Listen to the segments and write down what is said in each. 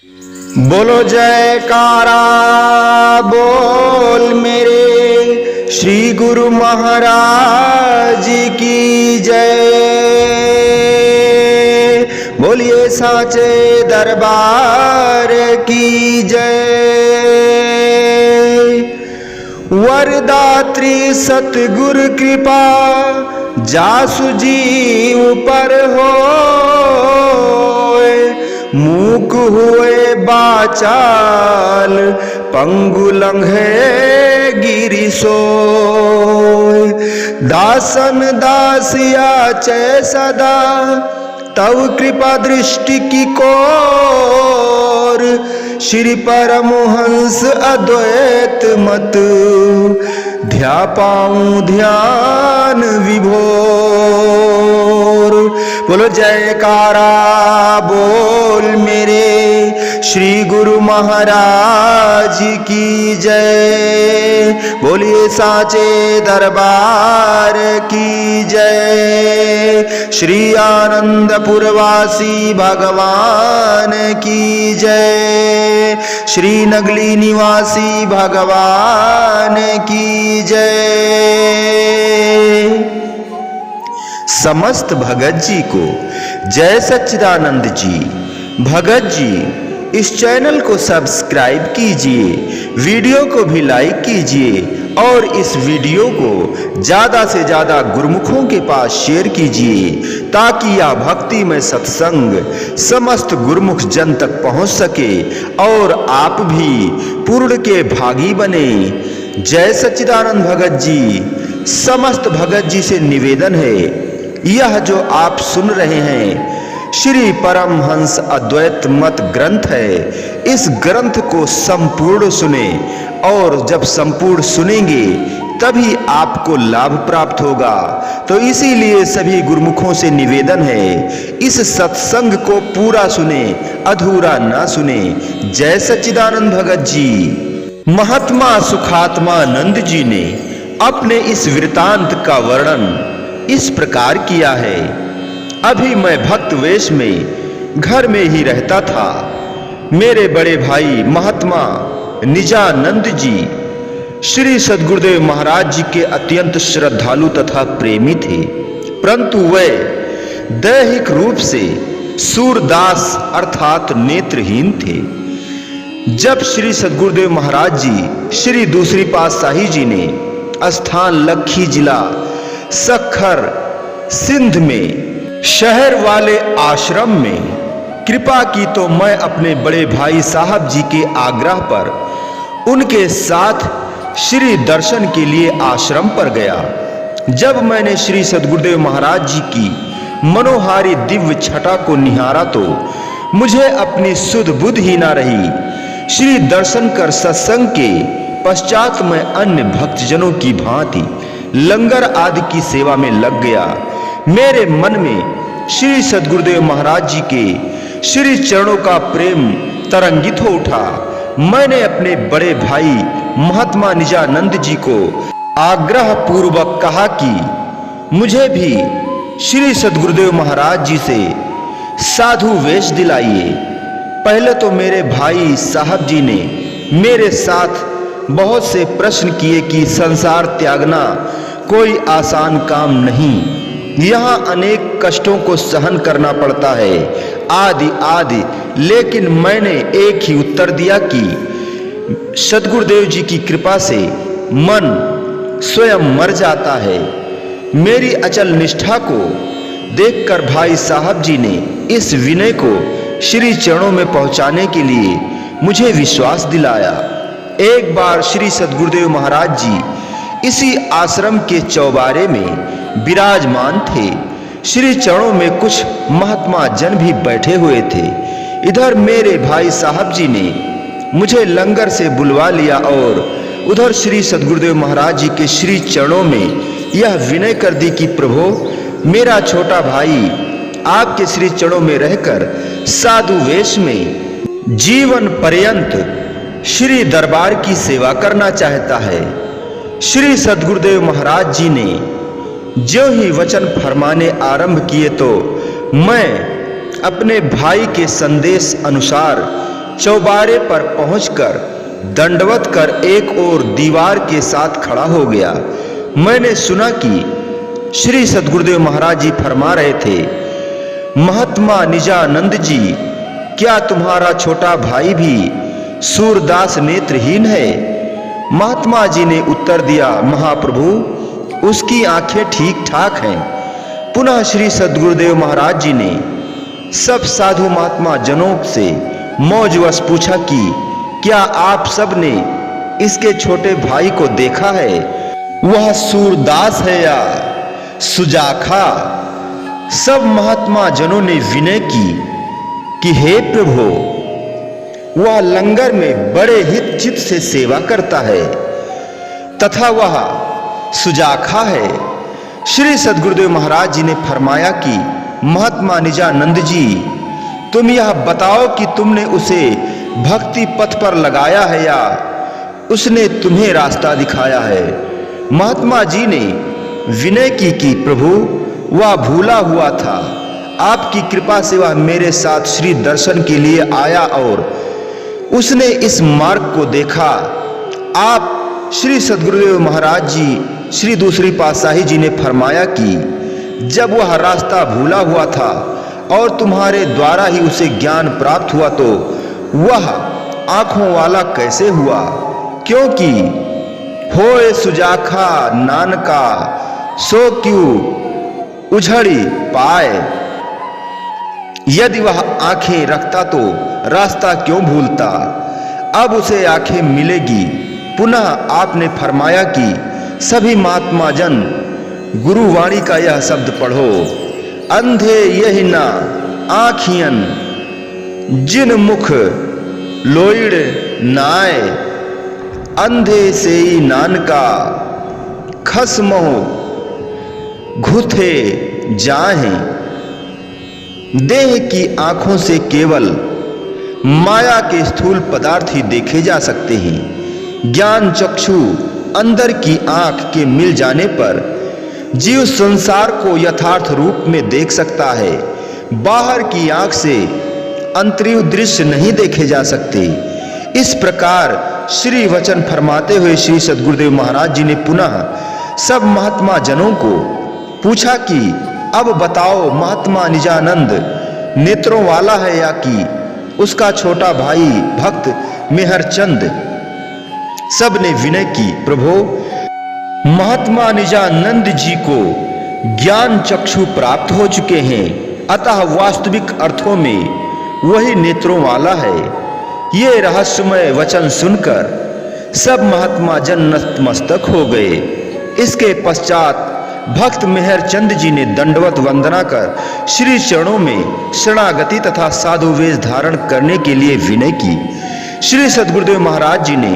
बोलो जयकारा बोल मेरे श्री गुरु महाराज की जय। बोलिए साचे दरबार की जय। वरदात्री सतगुरु कृपा जासु जीव पर हो, मूक हुए बाचाल पंगु लंघे गिरि सोय। दासन दासिया चै सदा तव कृपा दृष्टि की कोर। श्री परमहंस अद्वैत मत ध्यापाऊं ध्यान विभोर। बोलो जयकारा बोल मेरे श्री गुरु महाराज की जय। बोलिए साचे दरबार की जय। श्री आनंदपुरवासी भगवान की जय। श्री नगली निवासी भगवान की जय। समस्त भगत जी को जय सच्चिदानंद जी। भगत जी इस चैनल को सब्सक्राइब कीजिए, वीडियो को भी लाइक कीजिए और इस वीडियो को ज्यादा से ज्यादा गुरुमुखों के पास शेयर कीजिए ताकि यह भक्ति में सत्संग समस्त गुरुमुख जन तक पहुंच सके और आप भी पूर्ण के भागी बने। जय सच्चिदानंद भगत जी। समस्त भगत जी से निवेदन है, यह जो आप सुन रहे हैं श्री परमहंस अद्वैत मत ग्रंथ है, इस ग्रंथ को संपूर्ण सुने और जब संपूर्ण सुनेंगे तभी आपको लाभ प्राप्त होगा। तो इसीलिए सभी गुरुमुखों से निवेदन है, इस सत्संग को पूरा सुने, अधूरा ना सुने। जय सच्चिदानंद भगत जी। महात्मा सुखात्मानंद जी ने अपने इस वृतांत का वर्णन इस प्रकार किया है। अभी मैं भक्त वेश में घर में ही रहता था। मेरे बड़े भाई महात्मा निजानंद जी श्री सद्गुरुदेव महाराज जी के अत्यंत श्रद्धालु तथा प्रेमी थे, परंतु वे दैहिक रूप से सूरदास अर्थात नेत्रहीन थे। जब श्री सद्गुरुदेव महाराज जी श्री दूसरी पातशाही जी ने स्थान लखी जिला सखर सिंध में शहर वाले आश्रम में कृपा की तो मैं अपने बड़े भाई साहब जी के आग्रह पर उनके साथ श्री दर्शन के लिए आश्रम पर गया। जब मैंने श्री सद्गुरुदेव महाराज जी की मनोहारी दिव्य छटा को निहारा तो मुझे अपनी सुध बुध ही ना रही। श्री दर्शन कर सत्संग के पश्चात मैं अन्य भक्तजनों की भांति लंगर आदि की सेवा में लग गया। मेरे मन में श्री सद्गुरुदेव महाराज जी के श्री चरणों का प्रेम तरंगित हो उठा। मैंने अपने बड़े भाई महात्मा निजानंद जी को आग्रह पूर्वक कहा कि मुझे भी श्री सद्गुरुदेव महाराज जी से साधु वेश दिलाइए। पहले तो मेरे भाई साहब जी ने मेरे साथ बहुत से प्रश्न किए कि संसार त्यागना कोई आसान काम नहीं, यहाँ अनेक कष्टों को सहन करना पड़ता है आदि आदि। लेकिन मैंने एक ही उत्तर दिया कि सद्गुरुदेव जी की कृपा से मन स्वयं मर जाता है। मेरी अचल निष्ठा को देखकर भाई साहब जी ने इस विनय को श्री चरणों में पहुंचाने के लिए मुझे विश्वास दिलाया। एक बार श्री सद्गुरुदेव महाराज जी इसी आश्रम के चौबारे में विराजमान थे। श्री चरणों में कुछ महात्मा जन भी बैठे हुए थे। इधर मेरे भाई साहब जी ने मुझे लंगर से बुलवा लिया और उधर श्री सद्गुरुदेव महाराज जी के श्री चरणों में यह विनय कर दी कि प्रभु मेरा छोटा भाई आपके श्री चरणों में रहकर साधु वेश में जीवन पर्यंत श्री दरबार की सेवा करना चाहता है। श्री सद्गुरुदेव महाराज जी ने जो ही वचन फरमाने आरंभ किए तो मैं अपने भाई के संदेश अनुसार चौबारे पर पहुंचकर दंडवत कर एक और दीवार के साथ खड़ा हो गया। मैंने सुना कि श्री सद्गुरुदेव महाराज जी फरमा रहे थे, महात्मा निजानंद जी, क्या तुम्हारा छोटा भाई भी सूरदास नेत्रहीन है? महात्मा जी ने उत्तर दिया, महाप्रभु, उसकी आंखें ठीक ठाक हैं। पुनः श्री सद्गुरुदेव महाराज जी ने सब साधु महात्मा जनों से मौजवश पूछा कि क्या आप सब ने इसके छोटे भाई को देखा है? वह सूरदास है या सुजाखा? सब महात्मा जनों ने विनय की कि हे प्रभु, वह लंगर में बड़े हित चित से सेवा करता है तथा वह सुजाखा है। श्री सद्गुरुदेव महाराज जी ने फरमाया कि महात्मा निजानंद जी, तुम यह बताओ कि तुमने उसे भक्ति पथ पर लगाया है या उसने तुम्हें रास्ता दिखाया है? महात्मा जी ने विनय की कि प्रभु, वह भूला हुआ था, आपकी कृपा से वह मेरे साथ श्री दर्शन के लिए आया और उसने इस मार्ग को देखा। आप श्री सद्गुरुदेव महाराज जी श्री दूसरी पातशाही जी ने फरमाया कि जब वह रास्ता भूला हुआ था और तुम्हारे द्वारा ही उसे ज्ञान प्राप्त हुआ तो वह आंखों वाला कैसे हुआ? क्योंकि होए सुजाखा नानका सो क्यों उझड़ी पाए। यदि वह आंखें रखता तो रास्ता क्यों भूलता? अब उसे आंखें मिलेगी। पुनः आपने फरमाया कि सभी महात्मा जन गुरुवाणी का यह शब्द पढ़ो, अंधे यही ना आँखियन जिन मुख लोइड़ नाय, अंधे से ही नानका खसमो घुथे जाहे। देह की आंखों से केवल माया के स्थूल पदार्थ ही देखे जा सकते हैं। ज्ञान चक्षु अंदर की आंख के मिल जाने पर जीव संसार को यथार्थ रूप में देख सकता है। बाहर की आंख से अंतरिव दृश्य नहीं देखे जा सकते। इस प्रकार श्री वचन फरमाते हुए श्री सद्गुरुदेव महाराज जी ने पुनः सब महात्मा जनों को पूछा कि अब बताओ, महात्मा निजानंद नेत्रों वाला है या कि उसका छोटा भाई भक्त मेहरचंद? सब ने विनय की, प्रभु, महात्मा निजानंद जी को ज्ञान चक्षु प्राप्त हो चुके हैं, अतः वास्तविक अर्थों में वही नेत्रों वाला है। ये रहस्यमय वचन सुनकर सब महात्मा जन नतमस्तक हो गए। इसके पश्चात भक्त मेहरचंद जी ने दंडवत वंदना कर श्री चरणों में शरणागति तथा साधु वेश धारण करने के लिए विनय की। श्री सद्गुरुदेव महाराज जी ने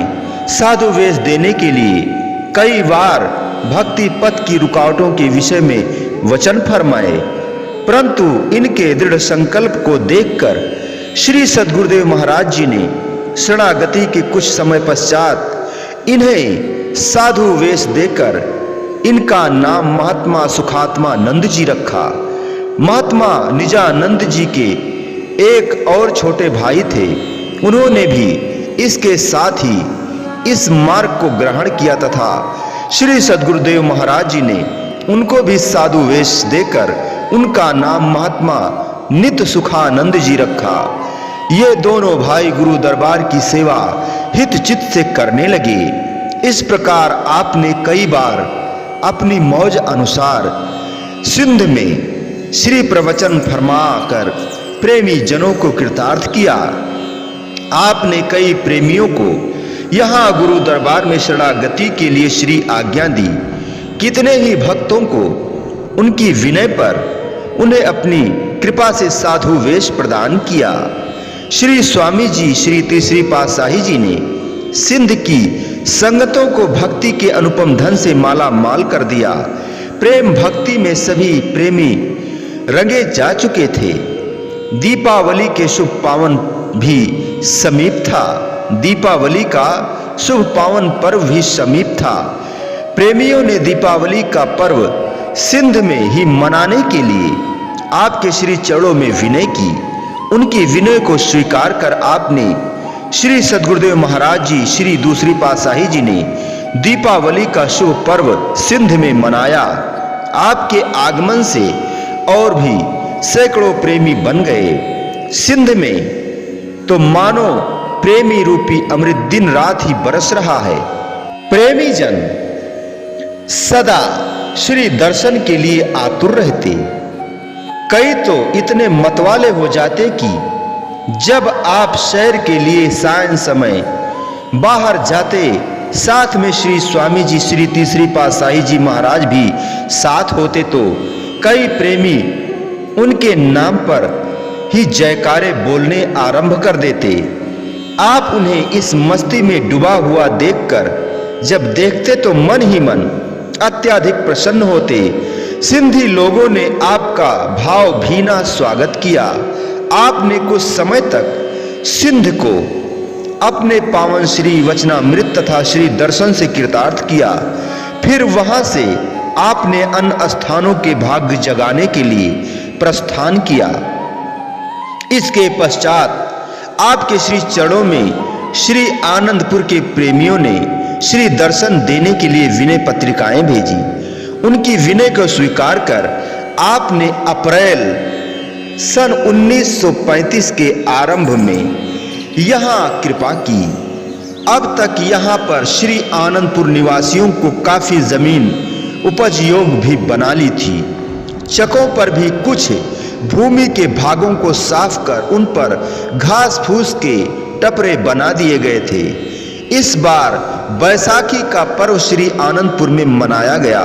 साधु वेश देने के लिए कई बार भक्ति पथ की रुकावटों के विषय में वचन फरमाए, परंतु इनके दृढ़ संकल्प को देखकर श्री सद्गुरुदेव महाराज जी ने शरणागति के कुछ समय पश्चात इन्हें साधु वेश देकर इनका नाम महात्मा सुखात्मा नंद जी रखा। महात्मा निजानंद जी के एक और छोटे भाई थे, उन्होंने भी इसके साथ ही इस मार्ग को ग्रहण किया तथा श्री सद्गुरुदेव महाराज जी ने उनको भी साधु वेश देकर उनका नाम महात्मा नित्य सुखानंद जी रखा। ये दोनों भाई गुरु दरबार की सेवा हित चित से करने लगे। इस प्रकार आपने कई बार अपनी मौज अनुसार सिंध में श्री प्रवचन फरमा कर प्रेमी जनों को कृतार्थ किया। आपने कई प्रेमियों को यहाँ गुरु दरबार में शरणागति के लिए श्री आज्ञा दी। कितने ही भक्तों को उनकी विनय पर उन्हें अपनी कृपा से साधु वेश प्रदान किया। श्री स्वामी जी श्री तीसरी पातशाही जी ने सिंध की संगतों को भक्ति के अनुपम धन से माला माल कर दिया। प्रेम भक्ति में सभी प्रेमी रंगे जा चुके थे। दीपावली के शुभ पावन भी समीप था। दीपावली का शुभ पावन पर्व भी समीप था। प्रेमियों ने दीपावली का पर्व सिंध में ही मनाने के लिए आपके श्री चरणों में विनय की उनकी विनय को स्वीकार कर आपने श्री सद्गुरुदेव महाराज जी श्री दूसरी पातशाही जी ने दीपावली का शुभ पर्व सिंध में मनाया। आपके आगमन से और भी सैकड़ों प्रेमी बन गए। सिंध में तो मानो प्रेमी रूपी अमृत दिन रात ही बरस रहा है। प्रेमी जन सदा श्री दर्शन के लिए आतुर रहते। कई तो इतने मतवाले हो जाते कि जब आप सैर के लिए सायं समय बाहर जाते, साथ में श्री स्वामी जी श्री तीसरी पातशाही जी महाराज भी साथ होते, तो कई प्रेमी उनके नाम पर ही जयकारे बोलने आरंभ कर देते। आप उन्हें इस मस्ती में डूबा हुआ देखकर जब देखते तो मन ही मन अत्यधिक प्रसन्न होते। सिंधी लोगों ने आपका भावभीना स्वागत किया। आपने कुछ समय तक सिंध को अपने पावन श्री वचनामृत तथा श्री दर्शन से कृतार्थ किया। फिर वहां से आपने अन्य स्थानों के भाग्य जगाने के लिए प्रस्थान किया। इसके पश्चात आपके श्री चरणों में श्री आनंदपुर के प्रेमियों ने श्री दर्शन देने के लिए विनय पत्रिकाएं भेजी। उनकी विनय को स्वीकार कर आपने अप्रैल सन 1935 के आरंभ में यहाँ कृपा की। अब तक यहाँ पर श्री आनंदपुर निवासियों को काफी जमीन उपज योग्य भी बना ली थी। चकों पर भी कुछ भूमि के भागों को साफ कर उन पर घास फूस के टपरे बना दिए गए थे। इस बार बैसाखी का पर्व श्री आनंदपुर में मनाया गया।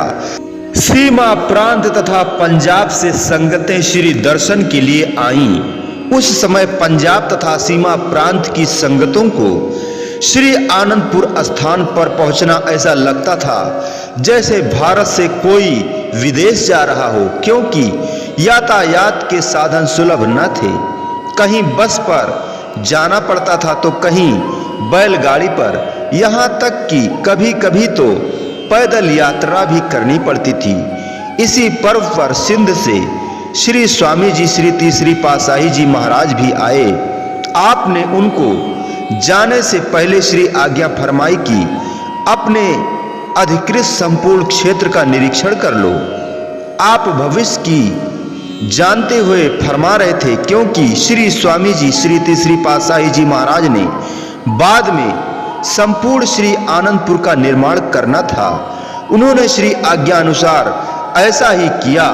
सीमा प्रांत तथा पंजाब से संगतें श्री दर्शन के लिए आईं। उस समय पंजाब तथा सीमा प्रांत की संगतों को श्री आनंदपुर स्थान पर पहुंचना ऐसा लगता था जैसे भारत से कोई विदेश जा रहा हो, क्योंकि यातायात के साधन सुलभ न थे। कहीं बस पर जाना पड़ता था तो कहीं बैलगाड़ी पर, यहाँ तक कि कभी कभी तो पैदल यात्रा भी करनी पड़ती थी। इसी पर्व पर सिंध से श्री स्वामी जी श्री तीसरी पातशाही जी महाराज भी आए। आपने उनको जाने से पहले श्री आज्ञा फरमाई कि अपने अधिकृत संपूर्ण क्षेत्र का निरीक्षण कर लो। आप भविष्य की जानते हुए फरमा रहे थे, क्योंकि श्री स्वामी जी श्री तीसरी पातशाही जी महाराज ने बाद में संपूर्ण श्री आनंदपुर का निर्माण करना था। उन्होंने श्री आज्ञा अनुसार ऐसा ही किया।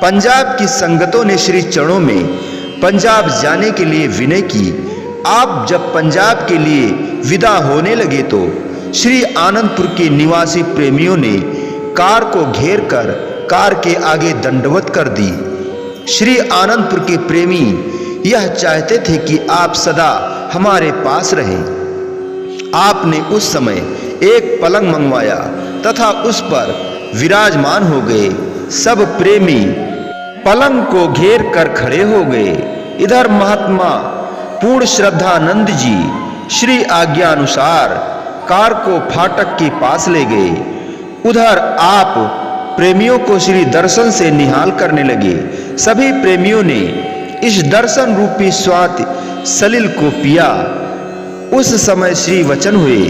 पंजाब की संगतों ने श्री चरणों में पंजाब जाने के लिए विनय की। आप जब पंजाब के लिए विदा होने लगे तो श्री आनंदपुर के निवासी प्रेमियों ने कार को घेर कर कार के आगे दंडवत कर दी। श्री आनंदपुर के प्रेमी यह चाहते थे कि आप सदा हमारे पास रहें। आपने उस समय एक पलंग मंगवाया तथा उस पर विराजमान हो गए। सब प्रेमी पलंग को घेर कर खड़े हो गए। इधर महात्मा पूर्ण श्रद्धानंद जी श्री आज्ञा अनुसार कार को फाटक के पास ले गए। उधर आप प्रेमियों को श्री दर्शन से निहाल करने लगे। सभी प्रेमियों ने इस दर्शन रूपी स्वाति सलिल को पिया। उस समय श्री वचन हुए,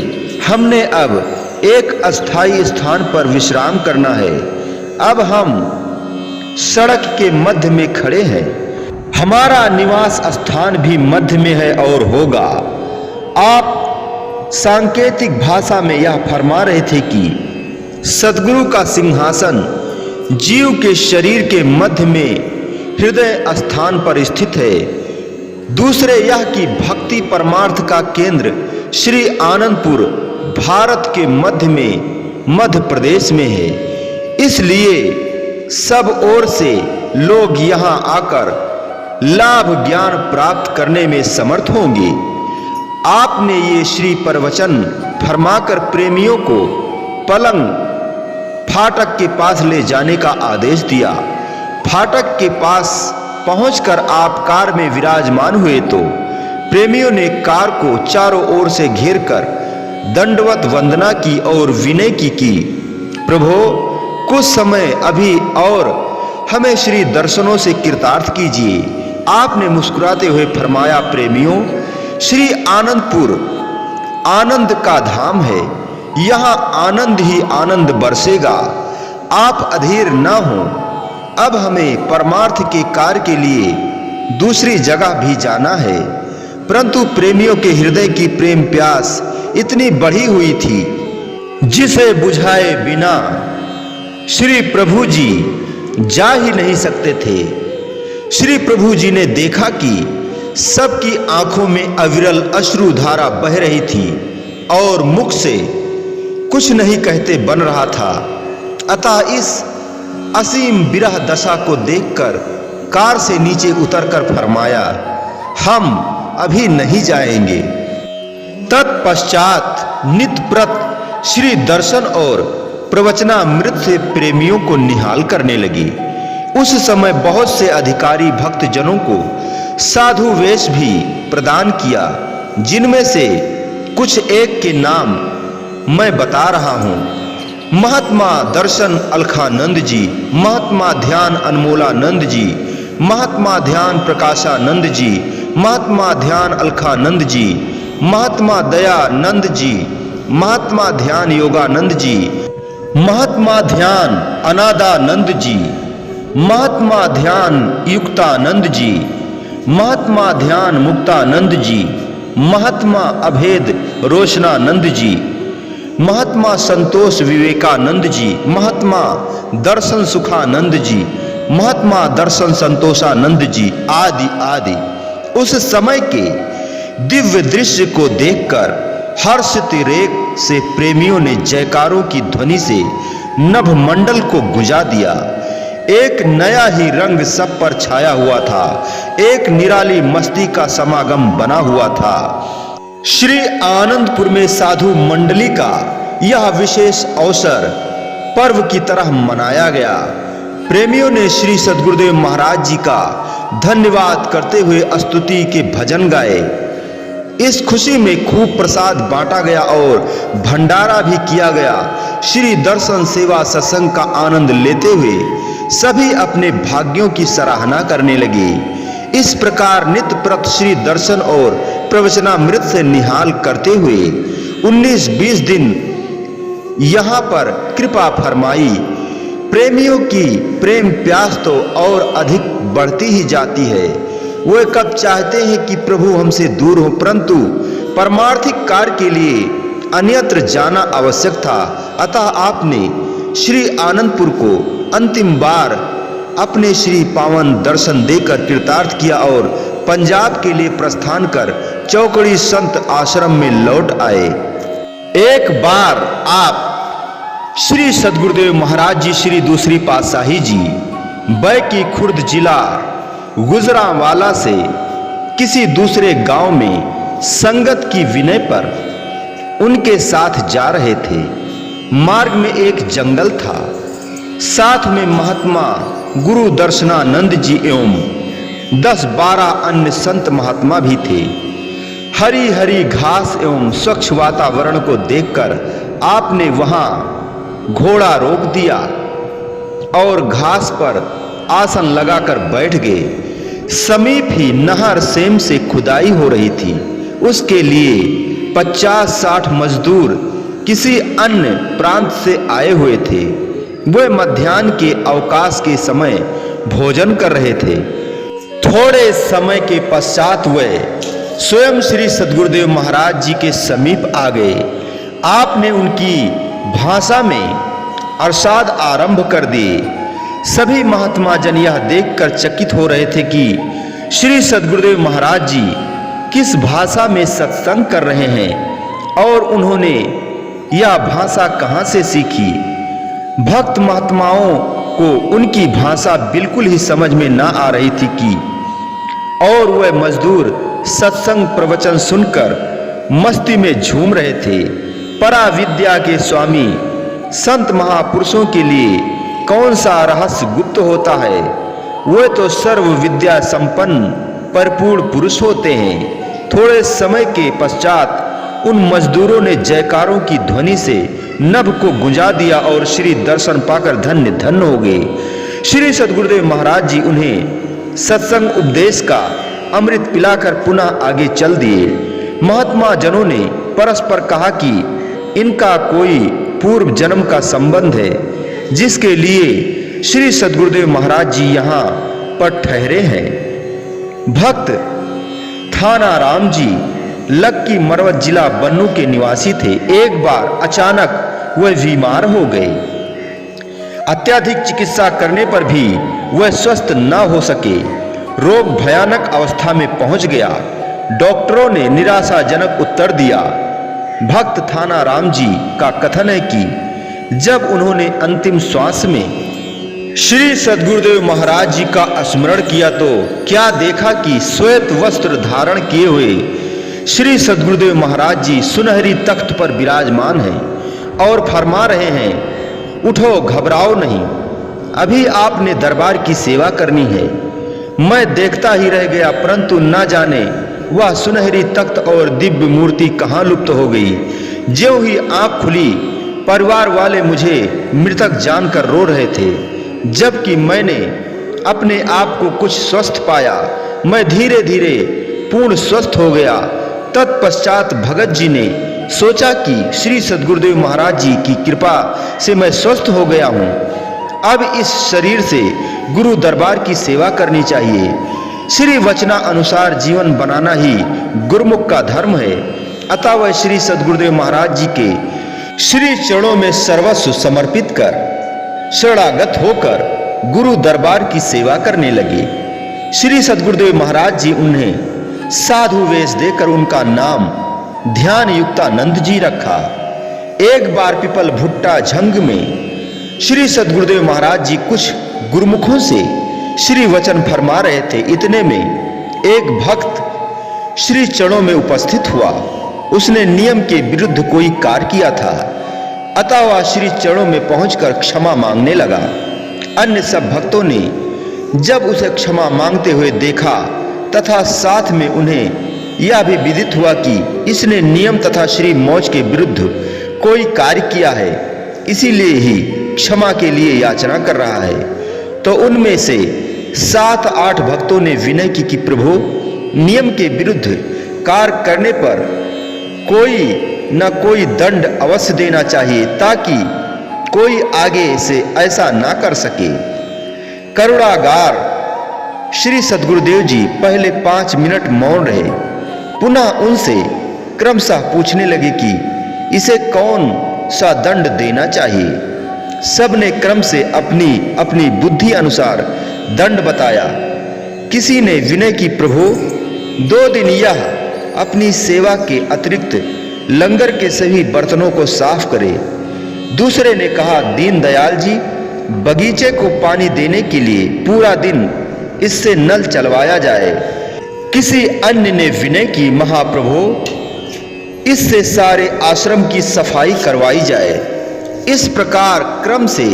हमने अब एक अस्थायी स्थान पर विश्राम करना है। अब हम सड़क के मध्य में खड़े हैं। हमारा निवास स्थान भी मध्य में है और होगा। आप सांकेतिक भाषा में यह फरमा रहे थे कि सद्गुरु का सिंहासन जीव के शरीर के मध्य में हृदय स्थान पर स्थित है। दूसरे यह कि भक्ति परमार्थ का केंद्र श्री आनंदपुर भारत के मध्य में मध्य प्रदेश में है। इसलिए सब ओर से लोग यहाँ आकर लाभ ज्ञान प्राप्त करने में समर्थ होंगे। आपने ये श्री प्रवचन फरमाकर प्रेमियों को पलंग फाटक के पास ले जाने का आदेश दिया। फाटक के पास पहुंचकर आप कार में विराजमान हुए तो प्रेमियों ने कार को चारों ओर से घेरकर दंडवत वंदना की और विनय की प्रभो कुछ समय अभी और हमें श्री दर्शनों से कृतार्थ कीजिए। आपने मुस्कुराते हुए फरमाया, प्रेमियों, श्री आनंदपुर आनंद का धाम है, यहाँ आनंद ही आनंद बरसेगा। आप अधीर न हो, अब हमें परमार्थ के कार्य के लिए दूसरी जगह भी जाना है। परंतु प्रेमियों के हृदय की प्रेम प्यास इतनी बढ़ी हुई थी जिसे बुझाए बिना श्री प्रभु जी जा ही नहीं सकते थे। श्री प्रभु जी ने देखा कि सबकी आंखों में अविरल अश्रुधारा बह रही थी और मुख से कुछ नहीं कहते बन रहा था। अतः इस असीम विरह दशा को देखकर कार से नीचे उतरकर फरमाया, हम अभी नहीं जाएंगे। तत्पश्चात नितप्रत श्री दर्शन और प्रवचनामृत से प्रेमियों को निहाल करने लगी। उस समय बहुत से अधिकारी भक्त जनों को साधु वेश भी प्रदान किया, जिनमें से कुछ एक के नाम मैं बता रहा हूं। महात्मा दर्शन अलखानंद जी, महात्मा ध्यान अनमोलानंद जी, महात्मा ध्यान प्रकाशानंद जी, महात्मा ध्यान अलखानंद जी, महात्मा दयानंद जी, महात्मा ध्यान योगानंद जी, महात्मा ध्यान अनादानंद जी, महात्मा ध्यान युक्तानंद जी, महात्मा ध्यान मुक्तानंद जी, महात्मा अभेद रोशनानंद जी, महात्मा संतोष विवेकानंद जी, महात्मा दर्शन सुखानंद जी, महात्मा दर्शन संतोषानंद जी आदि आदि। उस समय के दिव्य दृश्य को देखकर हर्षतिरेक से प्रेमियों ने जयकारों की ध्वनि से नभ मंडल को गुंजा दिया। एक नया ही रंग सब पर छाया हुआ था, एक निराली मस्ती का समागम बना हुआ था। श्री आनंदपुर में साधु मंडली का यह विशेष अवसर पर्व की तरह मनाया गया। प्रेमियों ने श्री सद्गुरुदेव महाराज जी का धन्यवाद करते हुए स्तुति के भजन गाए। इस खुशी में खूब प्रसाद बांटा गया और भंडारा भी किया गया। श्री दर्शन सेवा सत्संग का आनंद लेते हुए सभी अपने भाग्यों की सराहना करने लगे। इस प्रकार नित्य प्रत श्री दर्शन और प्रवचनामृत से निहाल करते हुए 19-20 दिन यहाँ पर कृपा फरमाई। प्रेमियों की प्रेम प्यास तो और अधिक बढ़ती ही जाती है। वे कब चाहते हैं कि प्रभु हमसे दूर हो, परंतु परमार्थिक कार्य के लिए अन्यत्र जाना आवश्यक था। अतः आपने श्री आनंदपुर को अंतिम बार अपने श्री पावन दर्शन देकर कृतार्थ किया और पंजाब के लिए प्रस्थान कर चौकड़ी संत आश्रम में लौट आए। एक बार आप श्री सद्गुरुदेव महाराज जी श्री दूसरी पातशाही जी बैकी खुर्द जिला गुजरांवाला से किसी दूसरे गांव में संगत की विनय पर उनके साथ जा रहे थे। मार्ग में एक जंगल था, साथ में महात्मा गुरु दर्शनानंद जी एवं 10-12 अन्य संत महात्मा भी थे। हरी हरी घास एवं स्वच्छ वातावरण को देखकर आपने वहां घोड़ा रोक दिया और घास पर आसन लगाकर बैठ गए। समीप ही नहर सेम से खुदाई हो रही थी। उसके लिए 50-60 मजदूर किसी अन्य प्रांत से आए हुए थे। वे मध्याह्न के अवकाश के समय भोजन कर रहे थे। थोड़े समय के पश्चात वे स्वयं श्री सद्गुरुदेव महाराज जी के समीप आ गए। आपने उनकी भाषा में अरसाद आरंभ कर दिए। सभी महात्मा जन यह देखकर चकित हो रहे थे कि श्री सद्गुरुदेव महाराज जी किस भाषा में सत्संग कर रहे हैं और उन्होंने यह भाषा कहां से सीखी। भक्त महात्माओं को उनकी भाषा बिल्कुल ही समझ में ना आ रही थी कि और वह मजदूर सत्संग प्रवचन सुनकर मस्ती में झूम रहे थे। पराविद्या के स्वामी संत महापुरुषों के लिए कौन सा रहस्य गुप्त होता है। वे तो सर्व विद्या संपन्न परिपूर्ण पुरुष होते हैं। थोड़े समय के पश्चात उन मजदूरों ने जयकारों की ध्वनि से नभ को गुंजा दिया और श्री दर्शन पाकर धन्य धन्य हो गए। श्री सद्गुरुदेव महाराज जी उन्हें सत्संग उपदेश का अमृत पिलाकर पुनः आगे चल दिए। महात्मा जनों ने परस्पर कहा कि इनका कोई पूर्व जन्म का संबंध है, जिसके लिए श्री सद्गुरुदेव महाराज जी यहाँ पर ठहरे हैं। भक्त थाना राम जी लक्की मरवत जिला बन्नू के निवासी थे। एक बार अचानक वह बीमार हो गए। अत्यधिक चिकित्सा करने पर भी वह स्वस्थ न हो सके। रोग भयानक अवस्था में पहुंच गया। डॉक्टरों ने निराशाजनक उत्तर दिया। भक्त थाना राम जी का कथन है कि जब उन्होंने अंतिम श्वास में श्री सद्गुरुदेव महाराज जी का स्मरण किया तो क्या देखा कि श्वेत वस्त्र धारण किए हुए श्री सद्गुरुदेव महाराज जी सुनहरी तख्त पर विराजमान हैं और फरमा रहे हैं, उठो, घबराओ नहीं, अभी आपने दरबार की सेवा करनी है। मैं देखता ही रह गया, परंतु न जाने वह सुनहरी तख्त और दिव्य मूर्ति कहाँ लुप्त हो गई। ज्यों ही आंख खुली, परिवार वाले मुझे मृतक जानकर रो रहे थे, जबकि मैंने अपने आप को कुछ स्वस्थ पाया। मैं धीरे धीरे पूर्ण स्वस्थ हो गया। तत्पश्चात भगत जी ने सोचा कि श्री सद्गुरुदेव महाराज जी की कृपा से मैं स्वस्थ हो गया हूँ। अब इस शरीर से गुरु दरबार की सेवा करनी चाहिए। श्री वचना अनुसार जीवन बनाना ही गुरुमुख का धर्म है। अतः वह श्री सद्गुरुदेव महाराज जी के श्री चरणों में सर्वस्व समर्पित कर शरणागत होकर गुरु दरबार की सेवा करने लगे। श्री सद्गुरुदेव महाराज जी उन्हें साधु वेश देकर उनका नाम ध्यान युक्तानंद जी रखा। एक बार पिपल भुट्टा झंग में श्री सद्गुरुदेव महाराज जी कुछ गुरुमुखों से श्री वचन फरमा रहे थे। इतने में एक भक्त श्री चरणों में उपस्थित हुआ। उसने नियम के विरुद्ध कोई कार्य किया था, अतः वह श्री चरणों में पहुंचकर क्षमा मांगने लगा। अन्य सब भक्तों ने जब उसे क्षमा मांगते हुए देखा तथा साथ में उन्हें यह भी विदित हुआ कि इसने नियम तथा श्री मौज के विरुद्ध कोई कार्य किया है, इसीलिए ही क्षमा के लिए याचना कर रहा है, तो उनमें से 7-8 भक्तों ने विनय की कि प्रभु, नियम के विरुद्ध कार्य करने पर कोई न कोई दंड अवश्य देना चाहिए, ताकि कोई आगे से ऐसा ना कर सके। करुणागार श्री सद्गुरुदेव जी पहले 5 मिनट मौन रहे। पुनः उनसे क्रमशः पूछने लगे कि इसे कौन सा दंड देना चाहिए। सब ने क्रम से अपनी अपनी बुद्धि अनुसार दंड बताया। किसी ने विनय की प्रभु, 2 दिन यह अपनी सेवा के अतिरिक्त लंगर के सभी बर्तनों को साफ करे। दूसरे ने कहा, दीनदयाल जी, बगीचे को पानी देने के लिए पूरा दिन इससे नल चलवाया जाए। किसी अन्य ने विनय की, महाप्रभु, इससे सारे आश्रम की सफाई करवाई जाए। इस प्रकार क्रम से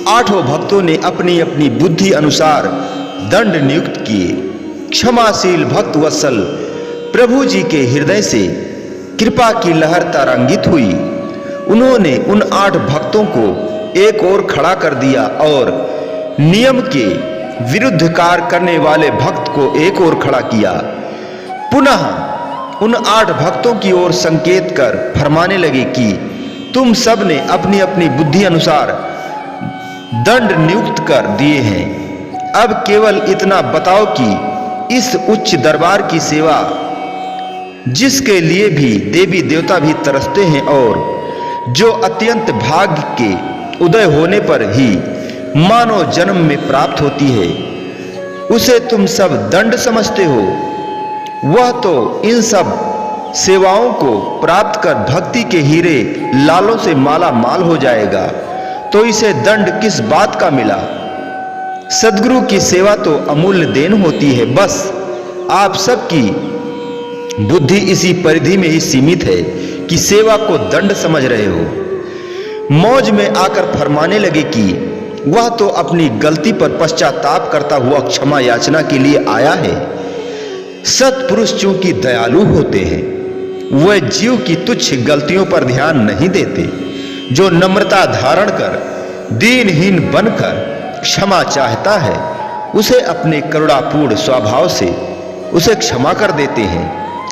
8 भक्तों ने अपनी अपनी बुद्धि अनुसार दंड नियुक्त किए। क्षमाशील भक्त वत्सल प्रभु जी के हृदय से कृपा की लहर तरंगित हुई। उन्होंने उन 8 भक्तों को एक ओर खड़ा कर दिया और नियम के विरुद्ध कार्य करने वाले भक्त को एक ओर खड़ा किया। पुनः उन 8 भक्तों की ओर संकेत कर फरमाने लगे कि तुम सब ने अपनी अपनी बुद्धि अनुसार दंड नियुक्त कर दिए हैं। अब केवल इतना बताओ कि इस उच्च दरबार की सेवा, जिसके लिए भी देवी देवता भी तरसते हैं और जो अत्यंत भाग्य के उदय होने पर ही मानव जन्म में प्राप्त होती है, उसे तुम सब दंड समझते हो। वह तो इन सब सेवाओं को प्राप्त कर भक्ति के हीरे लालों से माला माल हो जाएगा, तो इसे दंड किस बात का मिला। सद्गुरु की सेवा तो अमूल्य देन होती है। बस आप सबकी बुद्धि इसी परिधि में ही सीमित है कि सेवा को दंड समझ रहे हो। मौज में आकर फरमाने लगे कि वह तो अपनी गलती पर पश्चाताप करता हुआ क्षमा याचना के लिए आया है। सत्पुरुष चूंकि दयालु होते हैं, वह जीव की तुच्छ गलतियों पर ध्यान नहीं देते। जो नम्रता धारण कर दीनहीन बनकर क्षमा चाहता है, उसे अपने करुणापूर्ण स्वभाव से उसे क्षमा कर देते हैं,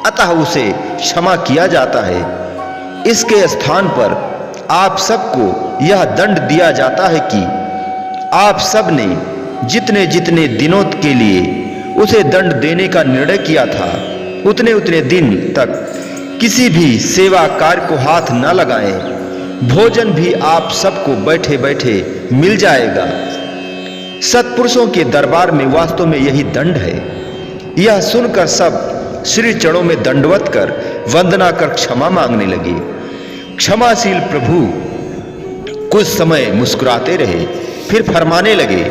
अतः उसे क्षमा किया जाता है। इसके स्थान पर आप सबको यह दंड दिया जाता है कि आप सब ने जितने जितने दिनों के लिए उसे दंड देने का निर्णय किया था, उतने उतने दिन तक किसी भी सेवा कार्य को हाथ न लगाएं। भोजन भी आप सबको बैठे बैठे मिल जाएगा। सत्पुरुषों के दरबार में वास्तव में यही दंड है। यह सुनकर सब श्री चरणों में दंडवत कर वंदना कर क्षमा मांगने लगे। क्षमाशील प्रभु कुछ समय मुस्कुराते रहे, फिर फरमाने लगे,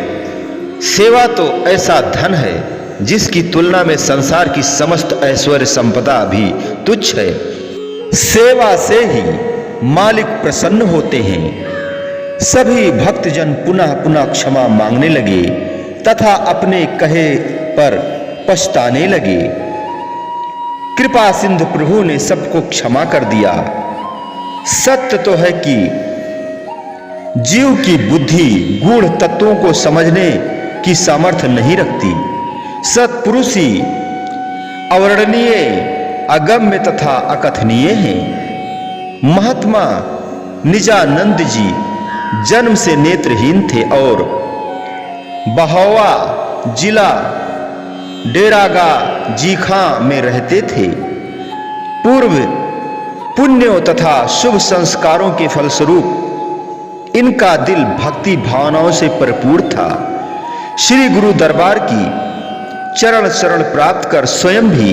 सेवा तो ऐसा धन है जिसकी तुलना में संसार की समस्त ऐश्वर्य संपदा भी तुच्छ है। सेवा से ही मालिक प्रसन्न होते हैं। सभी भक्तजन पुनः पुनः क्षमा मांगने लगे तथा अपने कहे पर पछताने लगे। कृपा सिंधु प्रभु ने सबको क्षमा कर दिया। सत्य तो है कि जीव की बुद्धि गूढ़ तत्वों को समझने की सामर्थ्य नहीं रखती। सत्पुरुष ही अवर्णनीय, अगम्य तथा अकथनीय हैं। महात्मा निजानंद जी जन्म से नेत्रहीन थे और बहौवा जिला डेरागा जीखा में रहते थे। पूर्व पुण्यों तथा शुभ संस्कारों के फलस्वरूप इनका दिल भक्ति भावनाओं से भरपूर था। श्री गुरु दरबार की चरण शरण प्राप्त कर स्वयं भी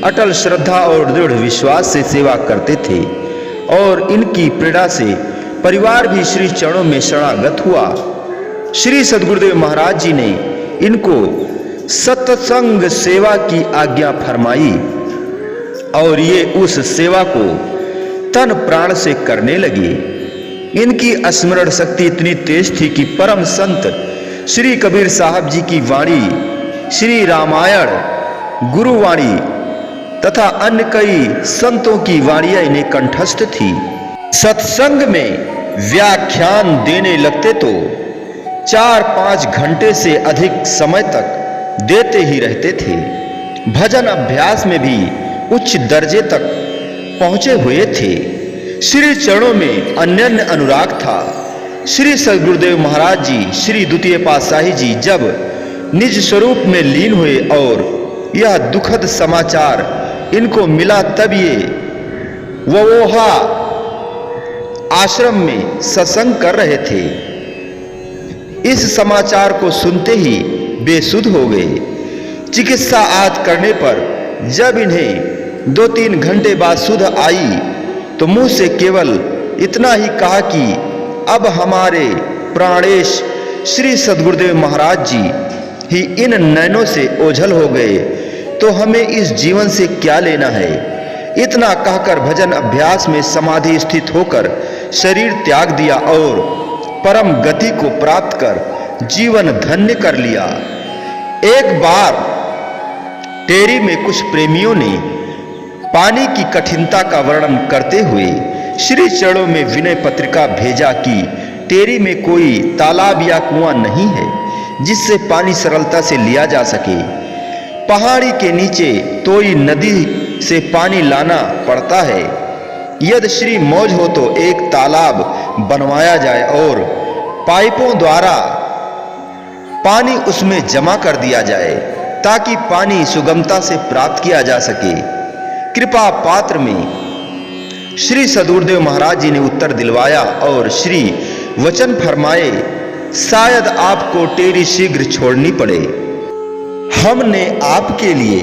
अटल श्रद्धा और दृढ़ विश्वास से सेवा करते थे और इनकी प्रेरणा से परिवार भी श्री चरणों में शरणागत हुआ। श्री सद्गुरुदेव महाराज जी ने इनको सत्संग सेवा की आज्ञा फरमाई और ये उस सेवा को तन प्राण से करने लगे। इनकी स्मरण शक्ति इतनी तेज थी कि परम संत श्री कबीर साहब जी की वाणी, श्री रामायण, गुरुवाणी तथा अन्य कई संतों की वाणियां इन्हें कंठस्थ थी। सत्संग में व्याख्यान देने लगते तो 4-5 घंटे से अधिक समय तक देते ही रहते थे। भजन अभ्यास में भी उच्च दर्जे तक पहुंचे हुए थे। श्री चरणों में अनन्य अनुराग था। श्री सद्गुरुदेव महाराज जी, श्री द्वितीय पातशाही जी जब निज स्वरूप में लीन हुए और यह दुखद समाचार इनको मिला, तब ये वोहा आश्रम में सत्संग कर रहे थे। इस समाचार को सुनते ही बेसुध हो गए। चिकित्सा आदि करने पर जब इन्हें 2-3 घंटे बाद सुध आई तो मुंह से केवल इतना ही कहा कि अब हमारे प्राणेश श्री सद्गुरुदेव महाराज जी ही इन नैनों से ओझल हो गए तो हमें इस जीवन से क्या लेना है। इतना कहकर भजन अभ्यास में समाधि स्थित होकर शरीर त्याग दिया और परम गति को प्राप्त कर जीवन धन्य कर लिया। एक बार टेरी में कुछ प्रेमियों ने पानी की कठिनता का वर्णन करते हुए श्री चरणों में विनय पत्रिका भेजा कि टेरी में कोई तालाब या कुआं नहीं है जिससे पानी सरलता से लिया जा सके। पहाड़ी के नीचे तोई नदी से पानी लाना पड़ता है। यदि श्री मौज हो तो एक तालाब बनवाया जाए और पाइपों द्वारा पानी उसमें जमा कर दिया जाए ताकि पानी सुगमता से प्राप्त किया जा सके। कृपा पात्र में श्री सद्गुरुदेव महाराज जी ने उत्तर दिलवाया और श्री वचन फरमाए, शायद आपको टेरी शीघ्र छोड़नी पड़े। हमने आपके लिए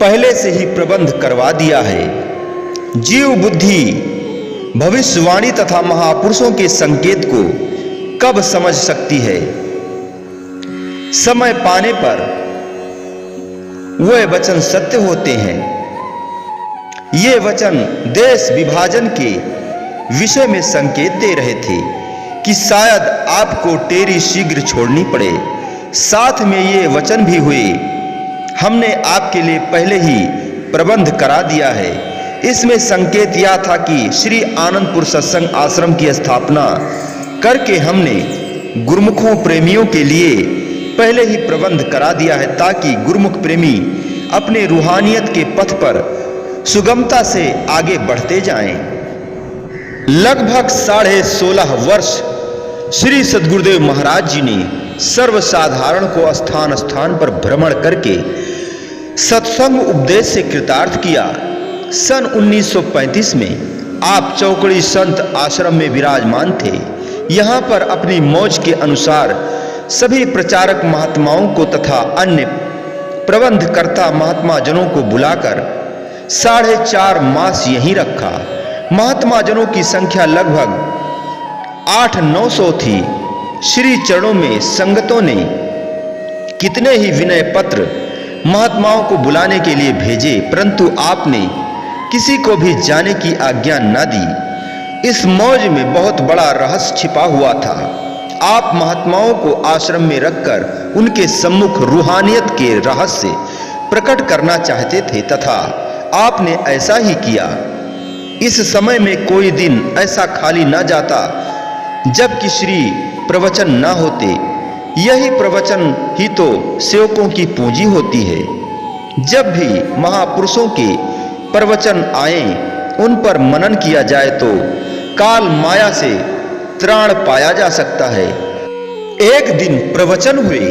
पहले से ही प्रबंध करवा दिया है। जीव बुद्धि भविष्यवाणी तथा महापुरुषों के संकेत को कब समझ सकती है। समय पाने पर वह वचन सत्य होते हैं। ये वचन देश विभाजन के विषय में संकेत दे रहे थे कि शायद आपको टेरी शीघ्र छोड़नी पड़े। साथ में ये वचन भी हुए, हमने आपके लिए पहले ही प्रबंध करा दिया है। इसमें संकेत यह था कि श्री आनंदपुर सत्संग आश्रम की स्थापना करके हमने गुरुमुखों प्रेमियों के लिए पहले ही प्रबंध करा दिया है ताकि गुरुमुख प्रेमी अपने रूहानियत के पथ पर सुगमता से आगे बढ़ते जाएं। लगभग 16.5 वर्ष श्री सद्गुरुदेव महाराज जी ने सर्वसाधारण को स्थान स्थान पर भ्रमण करके सत्संग उपदेश से कृतार्थ किया। सन 1935 में आप चौकड़ी संत आश्रम में विराजमान थे। यहाँ पर अपनी मौज के अनुसार सभी प्रचारक महात्माओं को तथा अन्य प्रबंधकर्ता महात्मा जनों को बुलाकर 4.5 मास यहीं रखा। महात्मा जनों की संख्या लगभग 800-900 थी। श्री चरणों में संगतों ने कितने ही विनय पत्र महात्माओं को बुलाने के लिए भेजे, परंतु आपने किसी को भी जाने की आज्ञा न दी। इस मौज में बहुत बड़ा रहस्य छिपा हुआ था। आप महात्माओं को आश्रम में रखकर उनके सम्मुख रूहानियत के रहस्य प्रकट करना चाहते थे तथा आपने ऐसा ही किया। इस समय में कोई दिन ऐसा खाली न जाता जबकि श्री प्रवचन न होते। यही प्रवचन ही तो सेवकों की पूंजी होती है। जब भी महापुरुषों के प्रवचन आए, उन पर मनन किया जाए तो काल माया से त्राण पाया जा सकता है। एक दिन प्रवचन हुए।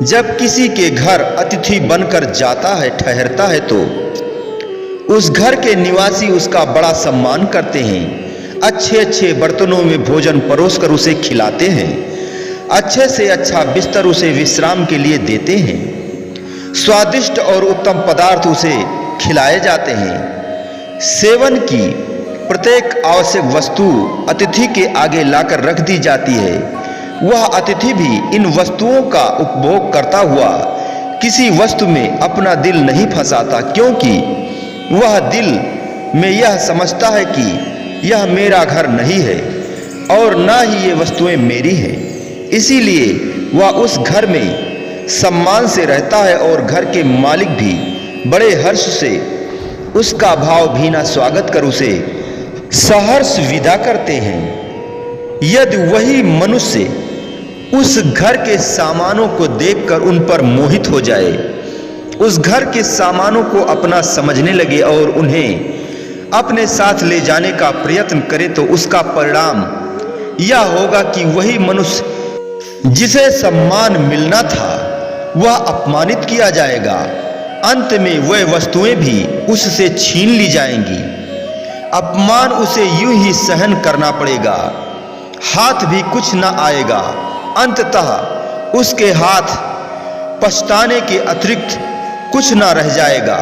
जब किसी के घर अतिथि बनकर जाता है, ठहरता है, तो उस घर के निवासी उसका बड़ा सम्मान करते हैं। अच्छे अच्छे बर्तनों में भोजन परोसकर उसे खिलाते हैं। अच्छे से अच्छा बिस्तर उसे विश्राम के लिए देते हैं। स्वादिष्ट और उत्तम पदार्थ उसे खिलाए जाते हैं। सेवन की प्रत्येक आवश्यक वस्तु अतिथि के आगे लाकर रख दी जाती है। वह अतिथि भी इन वस्तुओं का उपभोग करता हुआ किसी वस्तु में अपना दिल नहीं फंसाता, क्योंकि वह दिल में यह समझता है कि यह मेरा घर नहीं है और ना ही ये वस्तुएं मेरी हैं। इसीलिए वह उस घर में सम्मान से रहता है और घर के मालिक भी बड़े हर्ष से उसका भाव भीना स्वागत कर उसे सहर्ष विदा करते हैं। यदि वही मनुष्य उस घर के सामानों को देखकर उन पर मोहित हो जाए, उस घर के सामानों को अपना समझने लगे और उन्हें अपने साथ ले जाने का प्रयत्न करे, तो उसका परिणाम यह होगा कि वही मनुष्य जिसे सम्मान मिलना था वह अपमानित किया जाएगा। अंत में वह वस्तुएं भी उससे छीन ली जाएंगी। अपमान उसे यूं ही सहन करना पड़ेगा, हाथ भी कुछ न आएगा। अंततः उसके हाथ पछताने के अतिरिक्त कुछ न रह जाएगा।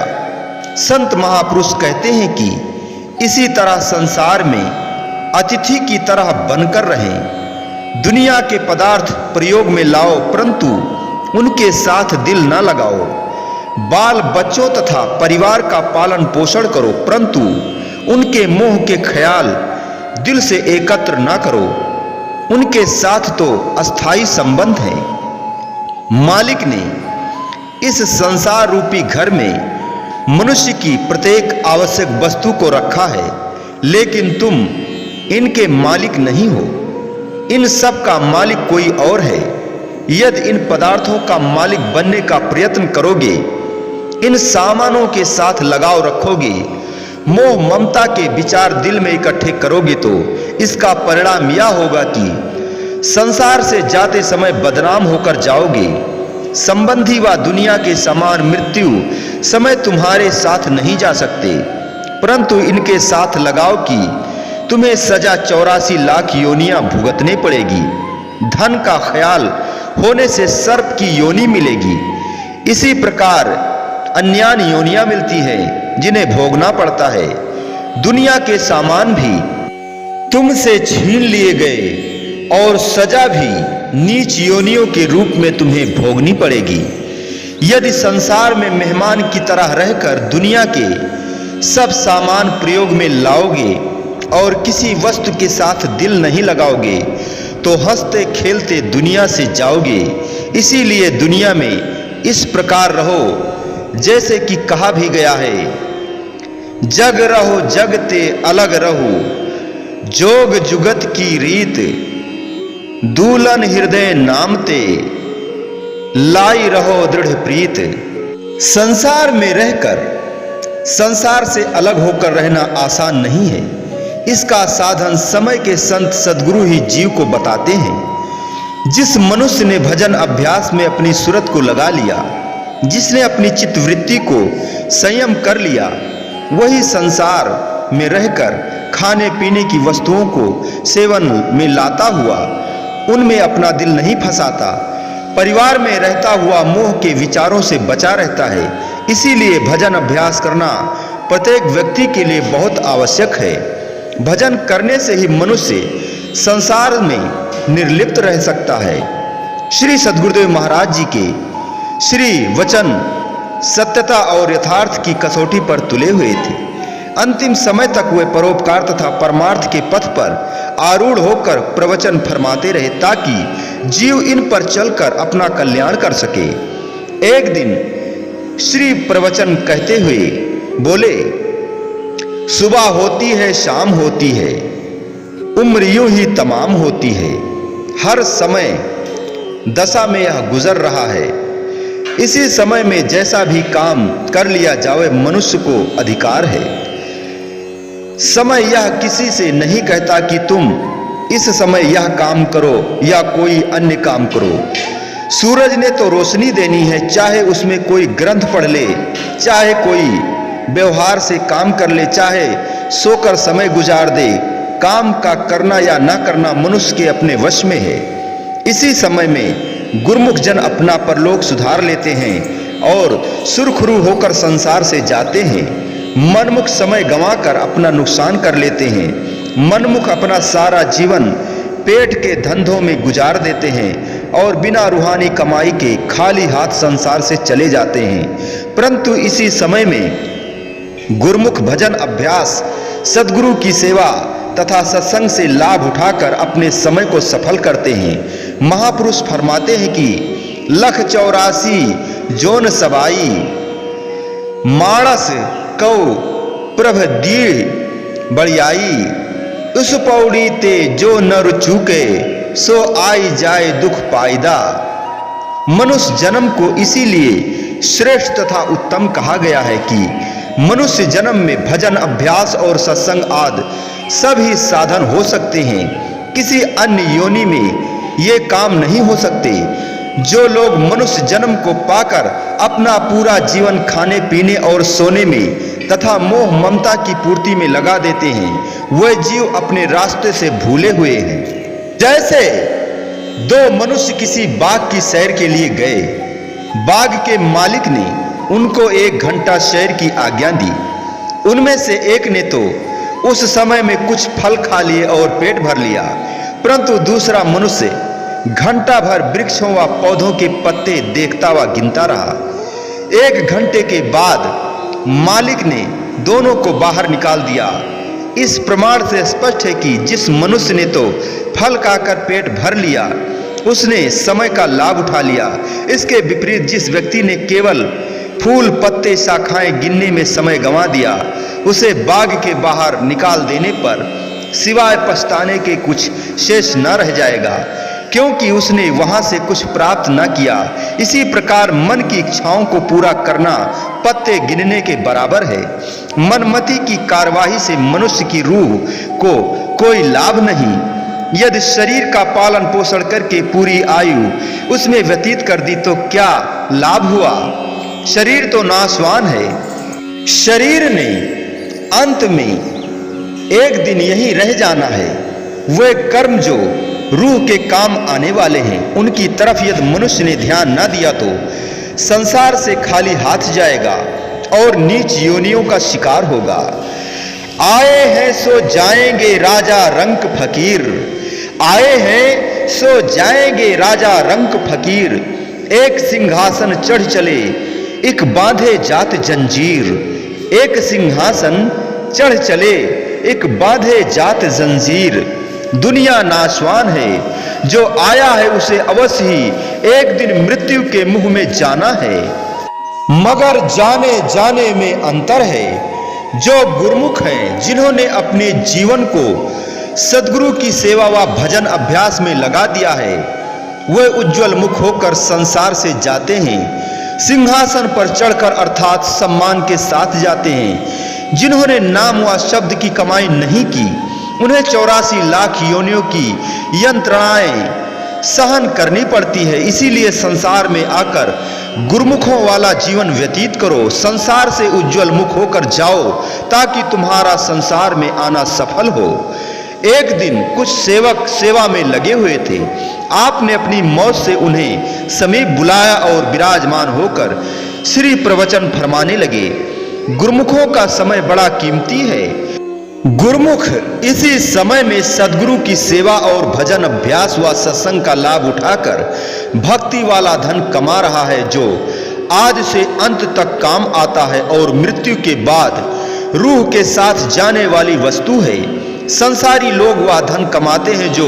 संत महापुरुष कहते हैं कि इसी तरह संसार में अतिथि की तरह बनकर रहें। दुनिया के पदार्थ प्रयोग में लाओ, परंतु उनके साथ दिल न लगाओ। बाल बच्चों तथा परिवार का पालन पोषण करो, परंतु उनके मोह के ख्याल दिल से एकत्र न करो। उनके साथ तो अस्थाई संबंध है। मालिक ने इस संसार रूपी घर में मनुष्य की प्रत्येक आवश्यक वस्तु को रखा है, लेकिन तुम इनके मालिक नहीं हो। इन सब का मालिक कोई और है। यदि इन पदार्थों का मालिक बनने का प्रयत्न करोगे, इन सामानों के साथ लगाव रखोगे, मोह ममता के विचार दिल में इकट्ठे करोगे, तो इसका परिणाम यह होगा कि संसार से जाते समय बदनाम होकर जाओगे। संबंधी व दुनिया के समान मृत्यु समय तुम्हारे साथ नहीं जा सकते, परंतु इनके साथ लगाओ कि तुम्हें सजा 84 लाख योनियां भुगतने पड़ेगी। धन का ख्याल होने से सर्प की योनि मिलेगी। इसी प्रकार अन्यान योनियां मिलती हैं जिन्हें भोगना पड़ता है। दुनिया के सामान भी तुमसे छीन लिए गए और सजा भी नीच योनियों के रूप में तुम्हें भोगनी पड़ेगी। यदि संसार में मेहमान की तरह रहकर दुनिया के सब सामान प्रयोग में लाओगे और किसी वस्तु के साथ दिल नहीं लगाओगे, तो हंसते खेलते दुनिया से जाओगे। इसीलिए दुनिया में इस प्रकार रहो जैसे कि कहा भी गया है, जग रहो जगते अलग रहो, जोग जुगत की रीत, दूलन हृदय नामते, लाई रहो दृढ़ प्रीत। संसार में रहकर संसार से अलग होकर रहना आसान नहीं है। इसका साधन समय के संत सद्गुरु ही जीव को बताते हैं। जिस मनुष्य ने भजन अभ्यास में अपनी सूरत को लगा लिया, जिसने अपनी चित्तवृत्ति को संयम कर लिया, वही संसार में रहकर खाने पीने की वस्तुओं को सेवन में लाता हुआ उनमें अपना दिल नहीं फंसाता, परिवार में रहता हुआ मोह के विचारों से बचा रहता है। इसीलिए भजन अभ्यास करना प्रत्येक व्यक्ति के लिए बहुत आवश्यक है। भजन करने से ही मनुष्य संसार में निर्लिप्त रह सकता है। श्री सद्गुरुदेव महाराज जी के श्री वचन सत्यता और यथार्थ की कसौटी पर तुले हुए थे। अंतिम समय तक वे परोपकार तथा परमार्थ के पथ पर आरूढ़ होकर प्रवचन फरमाते रहे, ताकि जीव इन पर चलकर अपना कल्याण कर सके। एक दिन श्री प्रवचन कहते हुए बोले, सुबह होती है शाम होती है, उम्र यूं ही तमाम होती है। हर समय दशा में यह गुजर रहा है। इसी समय में जैसा भी काम कर लिया जाए मनुष्य को अधिकार है। समय यह किसी से नहीं कहता कि तुम इस समय यह काम करो या कोई अन्य काम करो। सूरज ने तो रोशनी देनी है, चाहे उसमें कोई ग्रंथ पढ़ ले, चाहे कोई व्यवहार से काम कर ले, चाहे सोकर समय गुजार दे। काम का करना या ना करना मनुष्य के अपने वश में है। इसी समय में गुरुमुख जन अपना परलोक सुधार लेते हैं और सुरखुरु होकर संसार से जाते हैं। मनमुख समय गंवाकर अपना नुकसान कर लेते हैं। मनमुख अपना सारा जीवन पेट के धंधों में गुजार देते हैं और बिना रूहानी कमाई के खाली हाथ संसार से चले जाते हैं। परंतु इसी समय में गुरुमुख भजन अभ्यास, सद्गुरु की सेवा तथा सत्संग से लाभ उठाकर अपने समय को सफल करते हैं। महापुरुष फरमाते हैं कि लख 84 जोन सबाई, मानस कौ प्रभ दीढ़ बड़ियाई। उस पौड़ी ते जो नर चूके, सो आई जाए दुख पायदा। मनुष्य जन्म को इसीलिए श्रेष्ठ तथा उत्तम कहा गया है कि मनुष्य जन्म में भजन अभ्यास और सत्संग आदि सभी साधन हो सकते हैं। किसी अन्य योनि में ये काम नहीं हो सकते। जो लोग मनुष्य जन्म को पाकर अपना पूरा जीवन खाने पीने और सोने में तथा मोह ममता की पूर्ति में लगा देते हैं, वह जीव अपने रास्ते से भूले हुए हैं। जैसे दो मनुष्य किसी बाग की सैर के लिए गए। बाग के मालिक ने उनको 1 घंटा सैर की आज्ञा दी। उनमें से एक ने तो उस समय में कुछ फल खा लिए और पेट भर लिया, परंतु दूसरा मनुष्य घंटा भर वृक्षों व पौधों के पत्ते देखता व गिनता रहा। 1 घंटे के बाद मालिक ने दोनों को बाहर निकाल दिया। इस प्रमाण से स्पष्ट है कि जिस मनुष्य ने तो फल खाकर पेट भर लिया, उसने समय का लाभ उठा लिया। इसके विपरीत जिस व्यक्ति ने केवल फूल पत्ते शाखाएं गिनने में समय गंवा दिया, उसे बाग के बाहर निकाल देने पर सिवाय पछताने के कुछ शेष न रह जाएगा, क्योंकि उसने वहां से कुछ प्राप्त न किया। इसी प्रकार मन की इच्छाओं को पूरा करना पत्ते गिनने के बराबर है। मनमति की कार्यवाही से मनुष्य की रूह को कोई लाभ नहीं। यदि शरीर का पालन पोषण करके पूरी आयु उसमें व्यतीत कर दी तो क्या लाभ हुआ? शरीर तो नाशवान है। शरीर ने अंत में एक दिन यही रह जाना है। वे कर्म जो रूह के काम आने वाले हैं, उनकी तरफ यदि मनुष्य ने ध्यान न दिया तो संसार से खाली हाथ जाएगा और नीच योनियों का शिकार होगा। आए हैं सो जाएंगे राजा रंक फकीर, आए हैं सो जाएंगे राजा रंक फकीर। एक सिंहासन चढ़ चले, एक बांधे जात जंजीर। एक सिंहासन चढ़ चले, एक बांधे जात जंजीर। दुनिया नाशवान है, जो आया है उसे अवश्य ही एक दिन मृत्यु के मुंह में जाना है। मगर जाने जाने में अंतर है। जो गुरुमुख हैं, जिन्होंने अपने जीवन को सद्गुरु की सेवा व भजन अभ्यास में लगा दिया है, वह उज्जवल मुख होकर संसार से जाते हैं। सिंहासन पर चढ़कर अर्थात सम्मान के साथ जाते हैं। जिन्होंने नाम व शब्द की कमाई नहीं की, उन्हें 84 लाख योनियों की यंत्रणाएं सहन करनी पड़ती है। इसीलिए संसार में आकर गुरुमुखों वाला जीवन व्यतीत करो। संसार से उज्जवल मुख होकर जाओ ताकि तुम्हारा संसार में आना सफल हो। एक दिन कुछ सेवक सेवा में लगे हुए थे। आपने अपनी मौत से उन्हें समीप बुलाया और विराजमान होकर श्री प्रवचन फरमाने लगे। गुरुमुखों का समय बड़ा कीमती है। गुरुमुख इसी समय में सद्गुरु की सेवा और भजन अभ्यास व सत्संग का लाभ उठाकर भक्ति वाला धन कमा रहा है, जो आज से अंत तक काम आता है और मृत्यु के बाद रूह के साथ जाने वाली वस्तु है। संसारी लोग वह धन कमाते हैं जो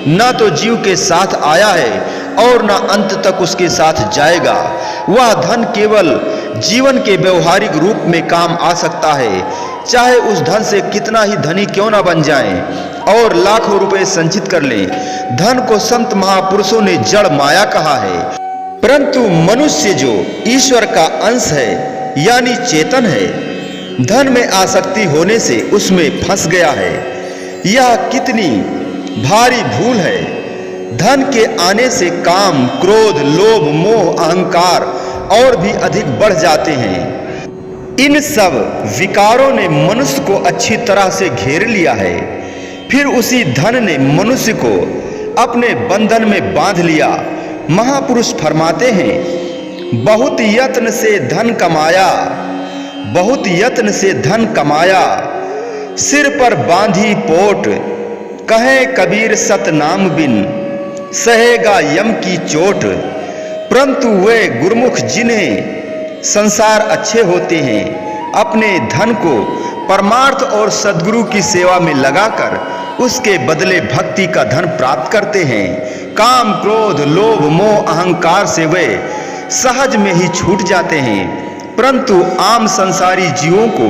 न तो जीव के साथ आया है और न अंत तक उसके साथ जाएगा। वह धन केवल जीवन के व्यवहारिक रूप में काम आ सकता है, चाहे उस धन से कितना ही धनी क्यों ना बन जाएं और लाखों रुपए संचित कर लें। धन को संत महापुरुषों ने जड़ माया कहा है, परंतु मनुष्य जो ईश्वर का अंश है यानी चेतन है, धन में आसक्ति होने से उसमें फंस गया है। यह कितनी भारी भूल है। धन के आने से काम, क्रोध, लोभ, मोह, अहंकार और भी अधिक बढ़ जाते हैं। इन सब विकारों ने मनुष्य को अच्छी तरह से घेर लिया है। फिर उसी धन ने मनुष्य को अपने बंधन में बांध लिया। महापुरुष फरमाते हैं, बहुत यत्न से धन कमाया, बहुत यत्न से धन कमाया, सिर पर बांधी पोट, कहे कबीर सतनाम बिन, सहेगा यम की चोट। परंतु वे गुरुमुख जिन्हें संसार अच्छे होते हैं, अपने धन को परमार्थ और सद्गुरु की सेवा में लगाकर उसके बदले भक्ति का धन प्राप्त करते हैं। काम, क्रोध, लोभ, मोह, अहंकार से वे सहज में ही छूट जाते हैं। परंतु आम संसारी जीवों को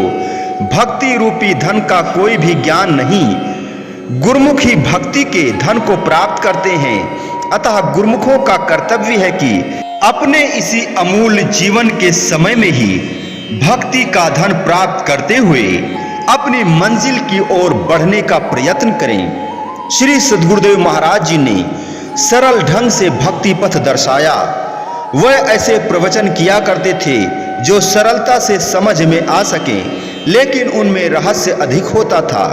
भक्ति रूपी धन का कोई भी ज्ञान नहीं। गुरुमुख ही भक्ति के धन को प्राप्त करते हैं। अतः गुरुमुखों का कर्तव्य है कि अपने इसी अमूल्य जीवन के समय में ही भक्ति का धन प्राप्त करते हुए अपनी मंजिल की ओर बढ़ने का प्रयत्न करें। श्री सद्गुरुदेव महाराज जी ने सरल ढंग से भक्ति पथ दर्शाया। वह ऐसे प्रवचन किया करते थे जो सरलता से समझ में आ सके, लेकिन उनमें रहस्य अधिक होता था।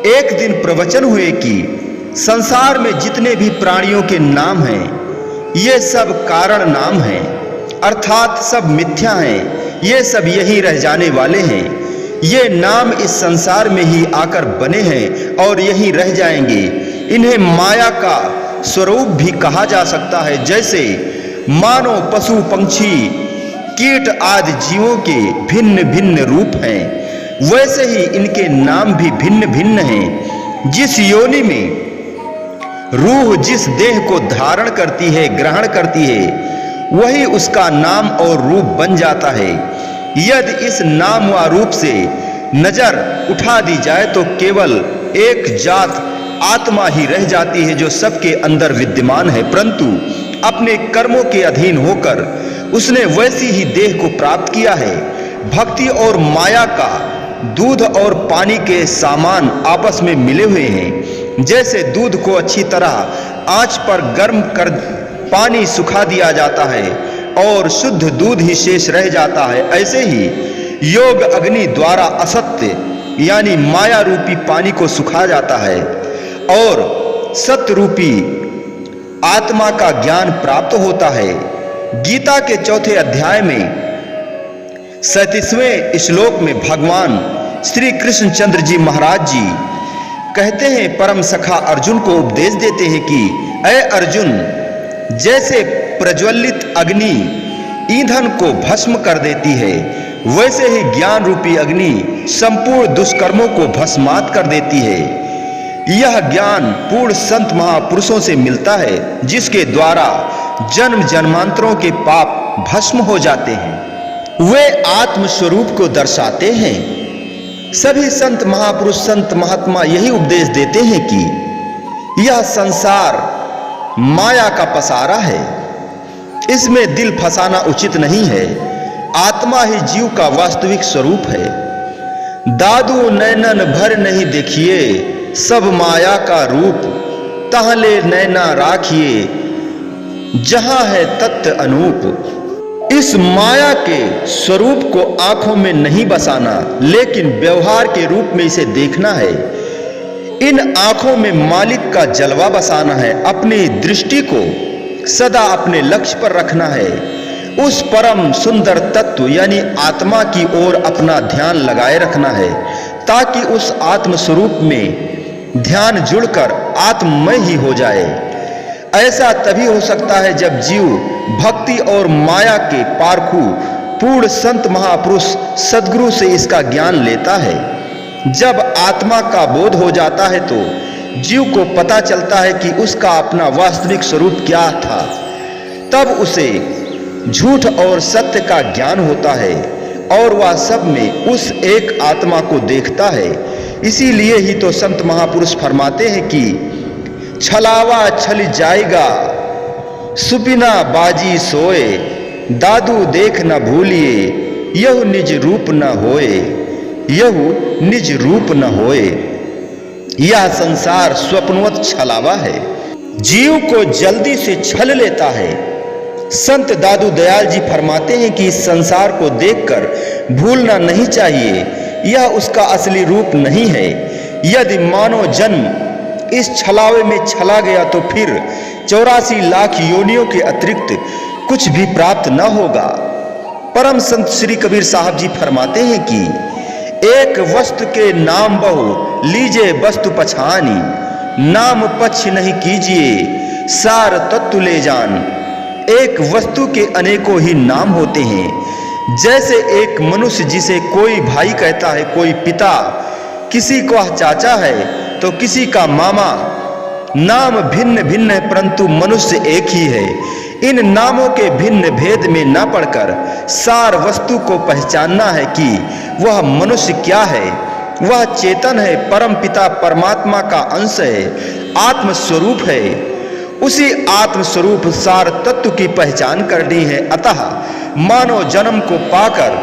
एक दिन प्रवचन हुए कि संसार में जितने भी प्राणियों के नाम हैं, ये सब कारण नाम हैं, अर्थात सब मिथ्या हैं। ये सब यही रह जाने वाले हैं। ये नाम इस संसार में ही आकर बने हैं और यही रह जाएंगे। इन्हें माया का स्वरूप भी कहा जा सकता है। जैसे मानो पशु, पंछी, कीट आदि जीवों के भिन्न भिन्न रूप हैं, वैसे ही इनके नाम भी भिन्न भिन्न हैं। जिस योनि में रूह जिस देह को धारण करती है, ग्रहण करती है, वही उसका नाम और रूप बन जाता है। यदि इस नाम व रूप से नजर उठा दी जाए तो केवल एक जात आत्मा ही रह जाती है जो सबके अंदर विद्यमान है, परंतु अपने कर्मों के अधीन होकर उसने वैसी ही देह को प्राप्त किया है। भक्ति और माया का दूध और पानी के सामान आपस में मिले हुए हैं। जैसे दूध को अच्छी तरह आंच पर गर्म कर पानी सुखा दिया जाता है और शुद्ध दूध ही शेष रह जाता है, ऐसे ही योग अग्नि द्वारा असत्य यानी माया रूपी पानी को सुखा जाता है और सत्य रूपी आत्मा का ज्ञान प्राप्त होता है। गीता के 4 अध्याय में 37वें श्लोक में भगवान श्री कृष्णचंद्र जी महाराज जी कहते हैं, परम सखा अर्जुन को उपदेश देते हैं कि अय अर्जुन, जैसे प्रज्वलित अग्नि ईंधन को भस्म कर देती है, वैसे ही ज्ञान रूपी अग्नि संपूर्ण दुष्कर्मों को भस्मात कर देती है। यह ज्ञान पूर्ण संत महापुरुषों से मिलता है, जिसके द्वारा जन्म जन्मांतरों के पाप भस्म हो जाते हैं। वे आत्म स्वरूप को दर्शाते हैं। सभी संत महापुरुष, संत महात्मा यही उपदेश देते हैं कि यह संसार माया का पसारा है, इसमें दिल फंसाना उचित नहीं है। आत्मा ही जीव का वास्तविक स्वरूप है। दादू नैनन भर नहीं देखिए, सब माया का रूप, तहले नैना राखिए, जहां है तत्व अनूप। इस माया के स्वरूप को आंखों में नहीं बसाना, लेकिन व्यवहार के रूप में इसे देखना है। इन आंखों में मालिक का जलवा बसाना है। अपनी दृष्टि को सदा अपने लक्ष्य पर रखना है। उस परम सुंदर तत्व यानी आत्मा की ओर अपना ध्यान लगाए रखना है, ताकि उस आत्म स्वरूप में ध्यान जुड़कर आत्ममय ही हो जाए। ऐसा तभी हो सकता है जब जीव भक्ति और माया के पारखू पूर्ण संत महापुरुष सद्गुरु से इसका ज्ञान लेता है। जब आत्मा का बोध हो जाता है तो जीव को पता चलता है कि उसका अपना वास्तविक स्वरूप क्या था। तब उसे झूठ और सत्य का ज्ञान होता है और वह सब में उस एक आत्मा को देखता है। इसीलिए ही तो संत महापुरुष फरमाते हैं कि छलावा छल जाएगा, सुपिना बाजी सोए, दादू देख न भूलिए, यह निज रूप न होए, यह निज रूप न होए। यह संसार स्वप्नवत छलावा है, जीव को जल्दी से छल लेता है। संत दादू दयाल जी फरमाते हैं कि इस संसार को देखकर भूलना नहीं चाहिए, यह उसका असली रूप नहीं है। यदि मानव जन्म इस छलावे में छला गया तो फिर 84 लाख योनियों के अतिरिक्त कुछ भी प्राप्त न होगा। परम संत श्री कबीर साहब जी फरमाते हैं कि एक वस्तु के नाम बहु लीजे वस्तु पछानी, नाम पक्ष नहीं कीजिए, सार तत्व ले जान। एक वस्तु के अनेकों ही नाम होते हैं। जैसे एक मनुष्य जिसे कोई भाई कहता है, कोई पिता, किसी को चाचा है तो किसी का मामा। नाम भिन्न भिन्न है परंतु मनुष्य एक ही है। इन नामों के भिन्न भेद में न पड़कर सार वस्तु को पहचानना है कि वह मनुष्य क्या है। वह चेतन है, परम पिता परमात्मा का अंश है, आत्म स्वरूप है। उसी आत्म स्वरूप सार तत्व की पहचान करनी है। अतः मानव जन्म को पाकर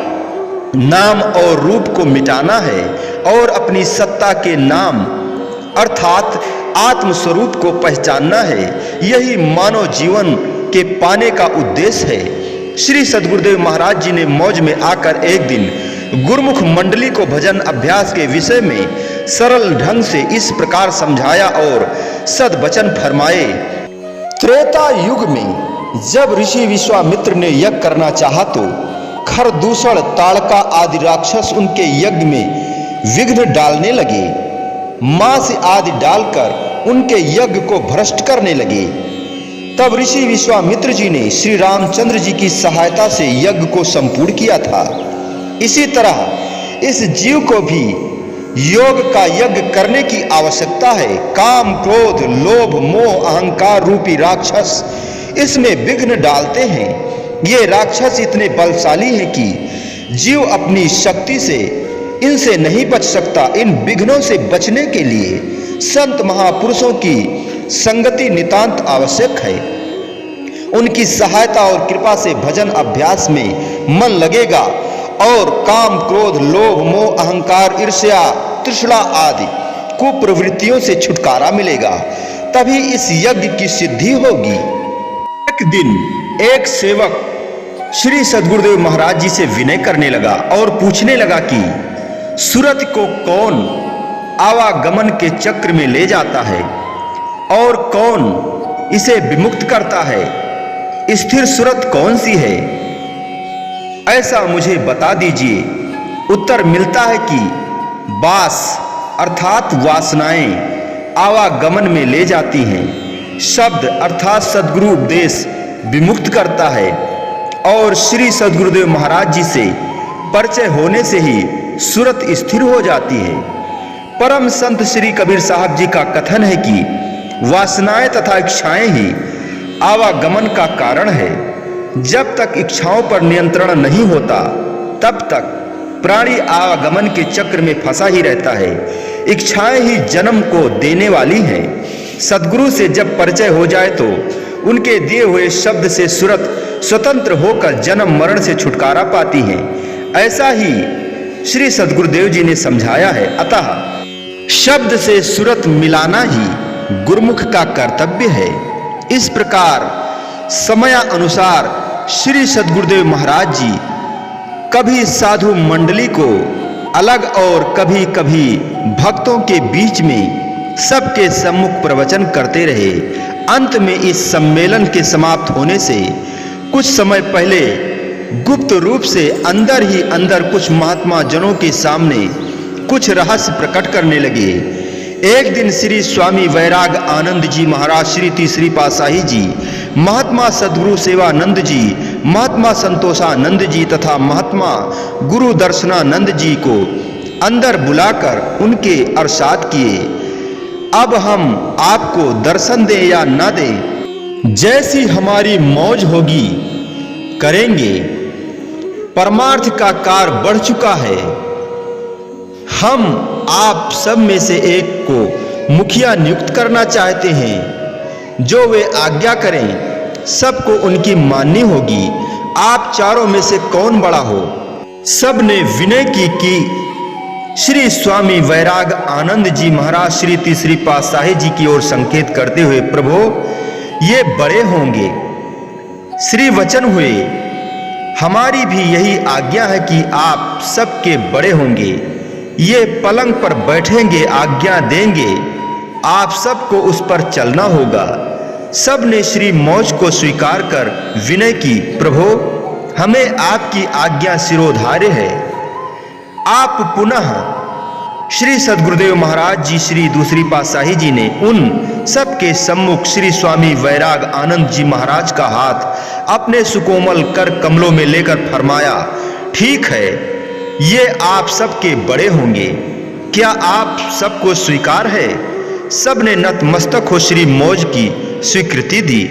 नाम और रूप को मिटाना है और अपनी सत्ता के नाम अर्थात आत्म स्वरूप को पहचानना है। यही मानव जीवन के पाने का उद्देश्य है। श्री सद्गुरुदेव महाराज जी ने मौज में आकर एक दिन गुरुमुख मंडली को भजन अभ्यास के विषय में सरल ढंग से इस प्रकार समझाया और सद्वचन फरमाए। त्रेता युग में जब ऋषि विश्वामित्र ने यज्ञ करना चाहा तो खरदूषण, ताड़का आदि राक्षस उनके यज्ञ में विघ्न डालने लगे। मांस आदि डालकर उनके यज्ञ को भ्रष्ट करने लगे। तब ऋषि विश्वामित्र जी ने श्री रामचंद्र जी की सहायता से यज्ञ को संपूर्ण किया था। इसी तरह इस जीव को भी योग का यज्ञ करने की आवश्यकता है। काम, क्रोध, लोभ, मोह, अहंकार रूपी राक्षस इसमें विघ्न डालते हैं। ये राक्षस इतने बलशाली हैं कि जीव अपनी शक्ति से इनसे नहीं बच सकता। इन विघ्नों से बचने के लिए संत महापुरुषों की संगति नितांत आवश्यक है। उनकी सहायता और कृपा से भजन अभ्यास में मन लगेगा और काम, क्रोध, लोभ, मोह, अहंकार, ईर्ष्या, तृष्णा आदि कुप्रवृत्तियों से छुटकारा मिलेगा। तभी इस यज्ञ की सिद्धि होगी। एक दिन एक सेवक श्री सद्गुरुदेव महाराज जी से विनय करने लगा और पूछने लगा कि सुरत को कौन आवागमन के चक्र में ले जाता है और कौन इसे विमुक्त करता है? स्थिर सुरत कौन सी है, ऐसा मुझे बता दीजिए। उत्तर मिलता है कि वास अर्थात वासनाएं आवागमन में ले जाती हैं। शब्द अर्थात सद्गुरु उपदेश विमुक्त करता है और श्री सद्गुरुदेव महाराज जी से परिचय होने से ही सुरत स्थिर हो जाती है। परम संत श्री कबीर साहब जी का कथन है कि वासनाएं तथा इच्छाएं ही आवागमन का कारण है। जब तक इच्छाओं पर नियंत्रण नहीं होता तब तक प्राणी आवागमन के चक्र में फंसा ही रहता है। इच्छाएं ही जन्म को देने वाली हैं। सद्गुरु से जब परिचय हो जाए तो उनके दिए हुए शब्द से सूरत स्वतंत्र होकर जन्म मरण से छुटकारा पाती हैं। ऐसा ही श्री सद्गुरुदेव जी ने समझाया है। अतः शब्द से सूरत मिलाना ही गुरुमुख का कर्तव्य है। इस प्रकार समयानुसार श्री सद्गुरुदेव महाराज जी कभी साधु मंडली को अलग और कभी कभी भक्तों के बीच में सबके सम्मुख प्रवचन करते रहे। अंत में इस सम्मेलन के समाप्त होने से कुछ समय पहले गुप्त रूप से अंदर ही अंदर कुछ महात्मा जनों के सामने कुछ रहस्य प्रकट करने लगे। एक दिन श्री स्वामी वैराग आनंद जी महाराज, श्री तीसरी पातशाही जी, महात्मा सद्गुरु सेवानंद जी, महात्मा संतोषानंद जी तथा महात्मा गुरु दर्शनानंद जी को अंदर बुलाकर उनके अरसाद किए, अब हम आपको दर्शन दें या न दें, जैसी हमारी मौज होगी करेंगे। परमार्थ का कार्य बढ़ चुका है। हम आप सब में से एक को मुखिया नियुक्त करना चाहते हैं। जो वे आज्ञा करें सबको उनकी माननी होगी। आप चारों में से कौन बड़ा हो? सब ने विनय की श्री स्वामी वैराग आनंद जी महाराज, श्री तीसरी पातशाही जी की ओर संकेत करते हुए, प्रभु ये बड़े होंगे। श्री वचन हुए, हमारी भी यही आज्ञा है कि आप सबके बड़े होंगे। ये पलंग पर बैठेंगे, आज्ञा देंगे, आप सबको उस पर चलना होगा। सब ने श्री मौज को स्वीकार कर विनय की, प्रभु हमें आपकी आज्ञा शिरोधार्य है। आप पुनः श्री सद्गुरुदेव महाराज जी, श्री दूसरी पातशाही जी ने उन सबके सम्मुख श्री स्वामी वैराग आनंद जी महाराज का हाथ अपने सुकोमल कर कमलों में लेकर फरमाया, ठीक है, ये आप सबके बड़े होंगे। क्या आप सबको स्वीकार है? सब ने नतमस्तक हो श्री मौज की स्वीकृति दी।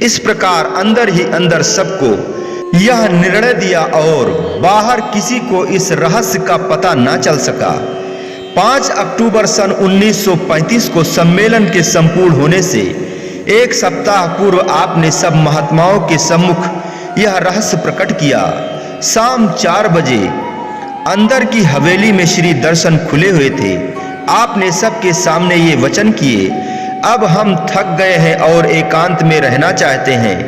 इस प्रकार अंदर ही अंदर सबको यह निर्णय दिया और बाहर किसी को इस रहस्य का पता न चल सका। 5 अक्टूबर सन 1935 को सम्मेलन के संपूर्ण होने से एक सप्ताह पूर्व आपने सब महात्माओं के सम्मुख यह रहस्य प्रकट किया। शाम 4 बजे अंदर की हवेली में श्री दर्शन खुले हुए थे। आपने सबके सामने ये वचन किए, अब हम थक गए हैं और एकांत में रहना चाहते हैं।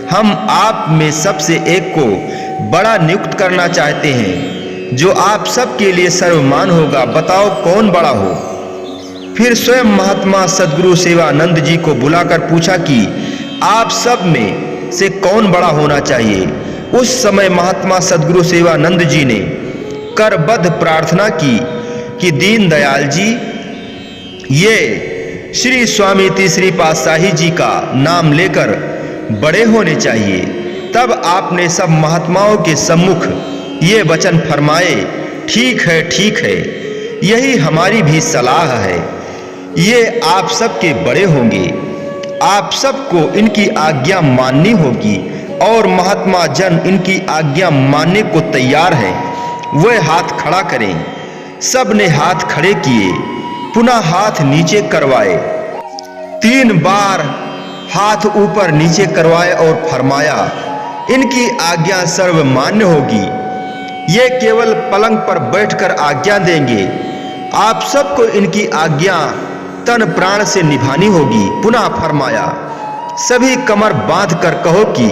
हम आप में सबसे एक को बड़ा नियुक्त करना चाहते हैं, जो आप सबके लिए सर्वमान होगा। बताओ कौन बड़ा हो? फिर स्वयं महात्मा सद्गुरु सेवानंद जी को बुलाकर पूछा कि आप सब में से कौन बड़ा होना चाहिए। उस समय महात्मा सद्गुरु सेवानंद जी ने करबद्ध प्रार्थना की कि दीन दयाल जी, ये श्री स्वामी तीसरी पातशाही जी का नाम लेकर बड़े होने चाहिए। तब आपने सब महात्माओं के सम्मुख ये वचन फरमाए, ठीक है, ठीक है, यही हमारी भी सलाह है। ये आप सबके बड़े होंगे। आप सबको इनकी आज्ञा माननी होगी और महात्मा जन इनकी आज्ञा मानने को तैयार हैं। वह हाथ खड़ा करें। सब ने हाथ खड़े किए, पुनः हाथ नीचे करवाए। 3 बार हाथ ऊपर नीचे करवाए और फरमाया, इनकी आज्ञा सर्वमान्य होगी। ये केवल पलंग पर बैठकर आज्ञा देंगे। आप सबको इनकी आज्ञा तन प्राण से निभानी होगी। पुनः फरमाया, सभी कमर बांधकर कहो कि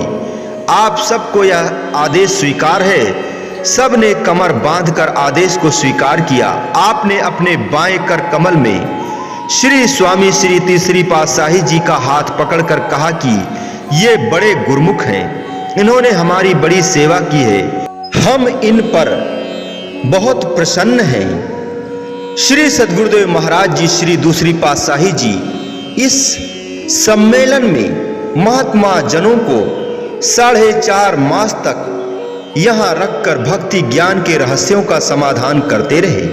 आप सबको यह आदेश स्वीकार है। सब ने कमर बांधकर आदेश को स्वीकार किया। आपने अपने बाएं कर कमल में श्री स्वामी श्री तीसरी पातशाही जी का हाथ पकड़कर कहा कि ये बड़े गुरुमुख हैं, इन्होंने हमारी बड़ी सेवा की है, हम इन पर बहुत प्रसन्न हैं। श्री सद्गुरुदेव महाराज जी, श्री दूसरी पातशाही जी इस सम्मेलन में महात्मा जनों को 4.5 मास तक यहाँ रखकर भक्ति ज्ञान के रहस्यों का समाधान करते रहे।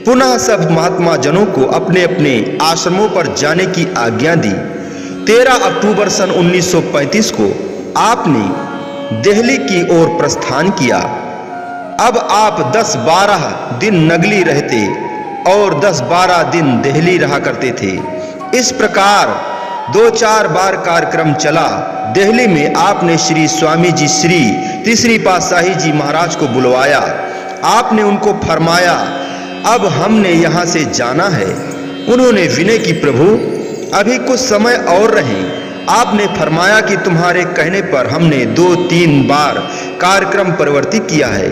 पुनः सब महात्मा जनों को अपने अपने आश्रमों पर जाने की आज्ञा दी। 13 अक्टूबर सन 1935 को आपने दिल्ली की ओर प्रस्थान किया। अब आप 10-12 दिन नगली रहते और 10-12 दिन दिल्ली रहा करते थे। इस प्रकार 2-4 बार कार्यक्रम चला। दिल्ली में आपने श्री स्वामी जी श्री तीसरी पातशाही जी महाराज को बुलवाया। आपने उनको फरमाया, अब हमने यहाँ से जाना है। उन्होंने विनय की, प्रभु अभी कुछ समय और रहें। आपने फरमाया कि तुम्हारे कहने पर हमने 2-3 बार कार्यक्रम परिवर्तित किया है,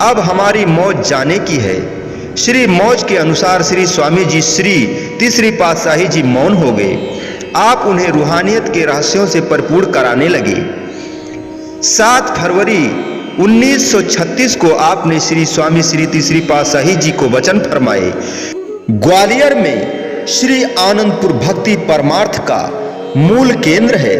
अब हमारी मौज जाने की है। श्री मौज के अनुसार श्री स्वामी जी श्री तीसरी पातशाही जी मौन हो गए। आप उन्हें रूहानियत के रहस्यों से भरपूर कराने लगे। 7 फरवरी 1936 को आपने श्री स्वामी श्री तीसरी पातशाही जी को वचन फरमाए। ग्वालियर में श्री आनंदपुर भक्ति परमार्थ का मूल केंद्र है,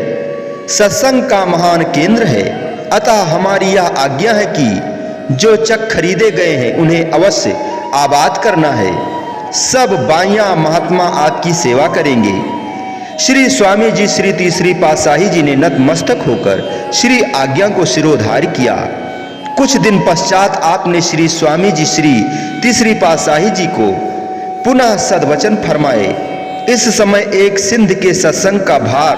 सत्संग का महान केंद्र है। अतः हमारी यह आज्ञा है कि जो चक खरीदे गए हैं उन्हें अवश्य आबाद करना है। सब बाइयां महात्मा आपकी सेवा करेंगे। श्री स्वामी जी श्री तीसरी पातशाही जी ने नतमस्तक होकर श्री आज्ञा को शिरोधार्य किया। कुछ दिन पश्चात आपने श्री स्वामी जी श्री तीसरी पातशाही जी को पुनः सद्वचन फरमाए। इस समय एक सिंध के सत्संग का भार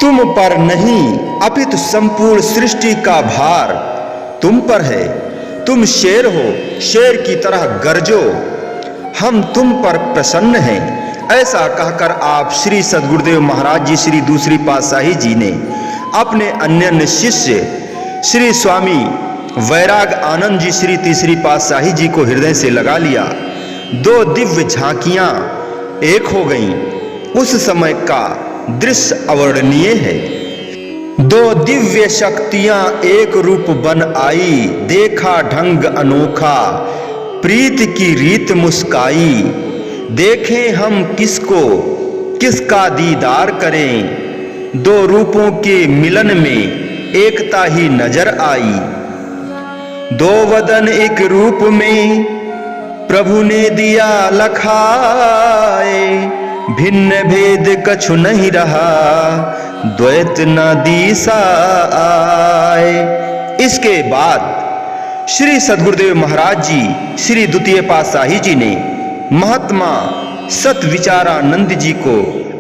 तुम पर नहीं, अपितु संपूर्ण सृष्टि का भार तुम पर है। तुम शेर हो, शेर की तरह गरजो, हम तुम पर प्रसन्न हैं। ऐसा कहकर आप श्री सद्गुरुदेव महाराज जी श्री दूसरी पातशाही जी ने अपने अन्य शिष्य श्री स्वामी वैराग आनंद जी श्री तीसरी पातशाही जी को हृदय से लगा लिया। 2 दिव्य झांकियां एक हो गईं। उस समय का दृश्य अवर्णनीय है। 2 दिव्य शक्तियां एक रूप बन आई, देखा ढंग अनोखा, प्रीत की रीत मुस्काई। देखें हम किसको, किसका दीदार करें। 2 रूपों के मिलन में एकता ही नजर आई। 2 वदन एक रूप में प्रभु ने दिया लखाए। भिन्न भेद कछु नहीं रहा, द्वैत न दिशा आए। इसके बाद श्री सद्गुरुदेव महाराज जी श्री द्वितीय पातशाही जी ने महात्मा सतविचारानंद जी को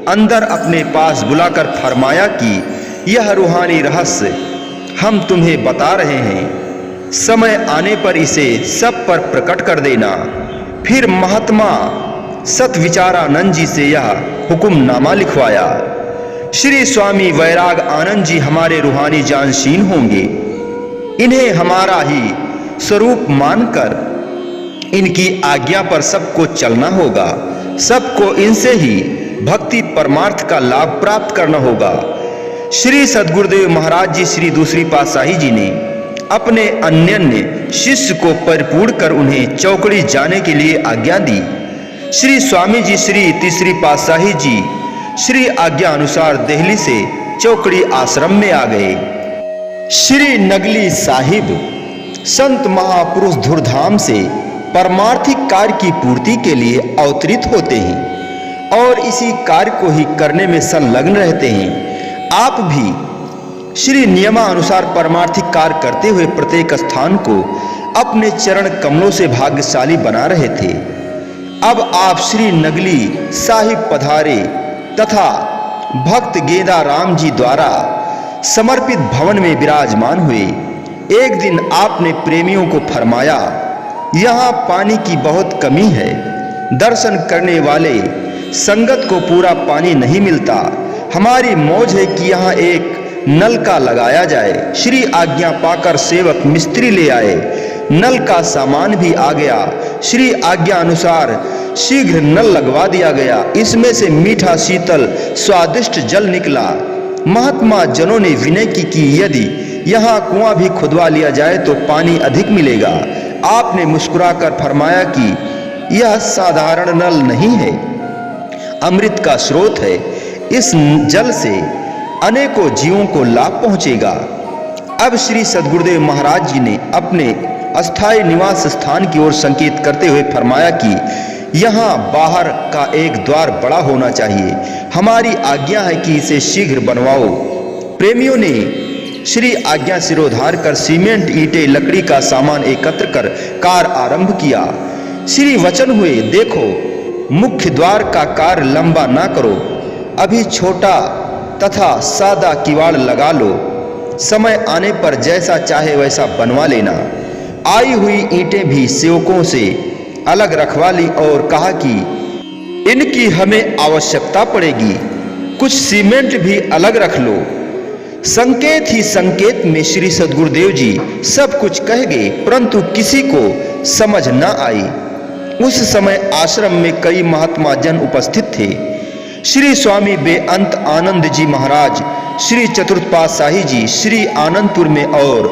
अंदर अपने पास बुलाकर फरमाया कि यह रूहानी रहस्य हम तुम्हें बता रहे हैं, समय आने पर इसे सब पर प्रकट कर देना। फिर महात्मा सतविचारानंद जी से यह हुक्मनामा लिखवाया। श्री स्वामी वैराग आनंद जी हमारे रूहानी जानशीन होंगे। इन्हें हमारा ही स्वरूप मानकर इनकी आज्ञा पर सबको चलना होगा। सबको इनसे ही भक्ति परमार्थ का लाभ प्राप्त करना होगा। श्री सद्गुरुदेव महाराज जी श्री दूसरी पातशाही जी ने अपने अन्य शिष्य को परिपूर्ण कर उन्हें चौकड़ी जाने के लिए आज्ञा दी। श्री स्वामी जी श्री तीसरी पातशाही जी श्री आज्ञा अनुसार दिल्ली से चौकड़ी आश्रम में आ गए। श्री नगली साहिब संत महापुरुष धुरधाम से परमार्थिक कार्य की पूर्ति के लिए अवतरित होते हैं और इसी कार्य को ही करने में संलग्न रहते हैं। आप भी श्री नियमानुसार परमार्थिक कार्य करते हुए प्रत्येक स्थान को अपने चरण कमलों से भाग्यशाली बना रहे थे। अब आप श्री नगली साहिब पधारे तथा भक्त गेंदा राम जी द्वारा समर्पित भवन में विराजमान हुए। एक दिन आपने प्रेमियों को फरमाया, यहाँ पानी की बहुत कमी है। दर्शन करने वाले संगत को पूरा पानी नहीं मिलता। हमारी मौज है कि यहाँ एक नल का लगाया जाए। श्री आज्ञा पाकर सेवक मिस्त्री ले आए। नल का सामान भी आ गया। श्री आज्ञा अनुसार शीघ्र नल लगवा दिया गया। इसमें से मीठा शीतल स्वादिष्ट जल निकला। महात्मा जनों ने विनय की कि यदि यहाँ कुआं भी खुदवा लिया जाए तो पानी अधिक मिलेगा। आपने मुस्कुराकर फरमाया कि यह साधारण नल नहीं है, अमृत का स्रोत है। इस जल से अनेकों जीवों को लाभ पहुंचेगा। अब श्री सद्गुरुदेव महाराज जी ने अपने अस्थायी निवास स्थान की ओर संकेत करते हुए फरमाया कि यहाँ बाहर का एक द्वार बड़ा होना चाहिए। हमारी आज्ञा है कि इसे शीघ्र बनवाओ। प्रेमियों ने श्री आज्ञा सिरोधार कर सीमेंट, ईंटें, लकड़ी का सामान एकत्र कर कार्य आरंभ किया। श्री वचन हुए, देखो मुख्य द्वार का कार्य लंबा ना करो, अभी छोटा तथा सादा किवाड़ लगा लो, समय आने पर जैसा चाहे वैसा बनवा लेना। आई हुई ईंटें भी सेवकों से अलग रखवा ली और कहा कि इनकी हमें आवश्यकता पड़ेगी, कुछ सीमेंट भी अलग रख लो। संकेत ही संकेत में श्री सद्गुरुदेव जी सब कुछ कह गए, परंतु किसी को समझ न आई। उस समय आश्रम में कई महात्मा जन उपस्थित थे। श्री स्वामी बेअंत आनंद जी महाराज, श्री चतुर्थ पातशाही जी श्री आनंदपुर में और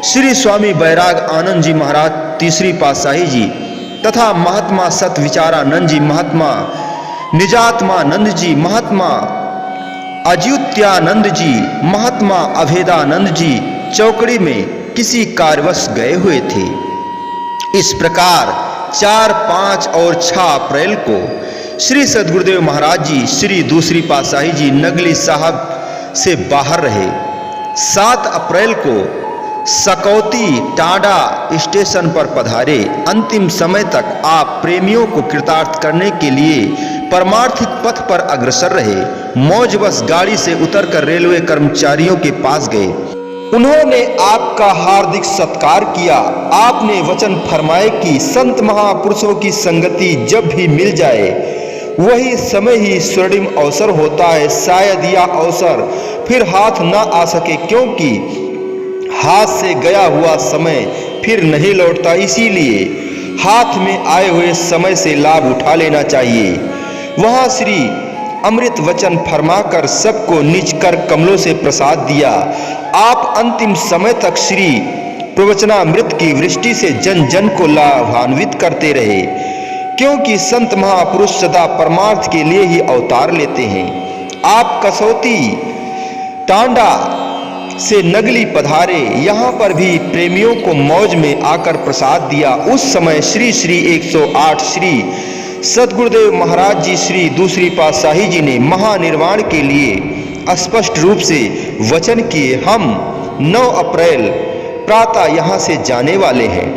श्री स्वामी बैराग आनंद जी महाराज तीसरी पातशाही जी तथा महात्मा सत विचारानंद जी, महात्मा निजात्मानंद जी, महात्मा अद्युत्यानंद जी, महात्मा अभेदानंद जी चौकड़ी में किसी कार्यवश गए हुए थे। इस प्रकार 4, 5 और 6 अप्रैल को श्री सद्गुरुदेव महाराज जी श्री दूसरी पातशाही जी नगली साहब से बाहर रहे। 7 अप्रैल को सकौती टांडा स्टेशन पर पधारे। अंतिम समय तक आप प्रेमियों को कृतार्थ करने के लिए परमार्थिक पथ पर अग्रसर रहे। मौज बस गाड़ी से उतरकर रेलवे कर्मचारियों के पास गए। उन्होंने आपका हार्दिक सत्कार किया। आपने वचन फरमाए कि संत महापुरुषों की संगति जब भी मिल जाए वही समय ही स्वर्णिम अवसर होता है। शायद यह अवसर फिर हाथ न आ सके, क्योंकि हाथ से गया हुआ समय फिर नहीं लौटता। इसीलिए हाथ में आए हुए समय से लाभ उठा लेना चाहिए। वहां श्री अमृत वचन फरमाकर सबको निज कर कमलों से प्रसाद दिया। आप अंतिम समय तक श्री प्रवचनामृत की वृष्टि से जन जन को लाभान्वित करते रहे, क्योंकि संत महापुरुष सदा परमार्थ के लिए ही अवतार लेते हैं। आप कसौती टांडा से नगली पधारे। यहाँ पर भी प्रेमियों को मौज में आकर प्रसाद दिया। उस समय श्री 108 श्री सद्गुरुदेव महाराज जी श्री दूसरी पातशाही जी ने महानिर्वाण के लिए स्पष्ट रूप से वचन किए, हम 9 अप्रैल प्रातः यहाँ से जाने वाले हैं।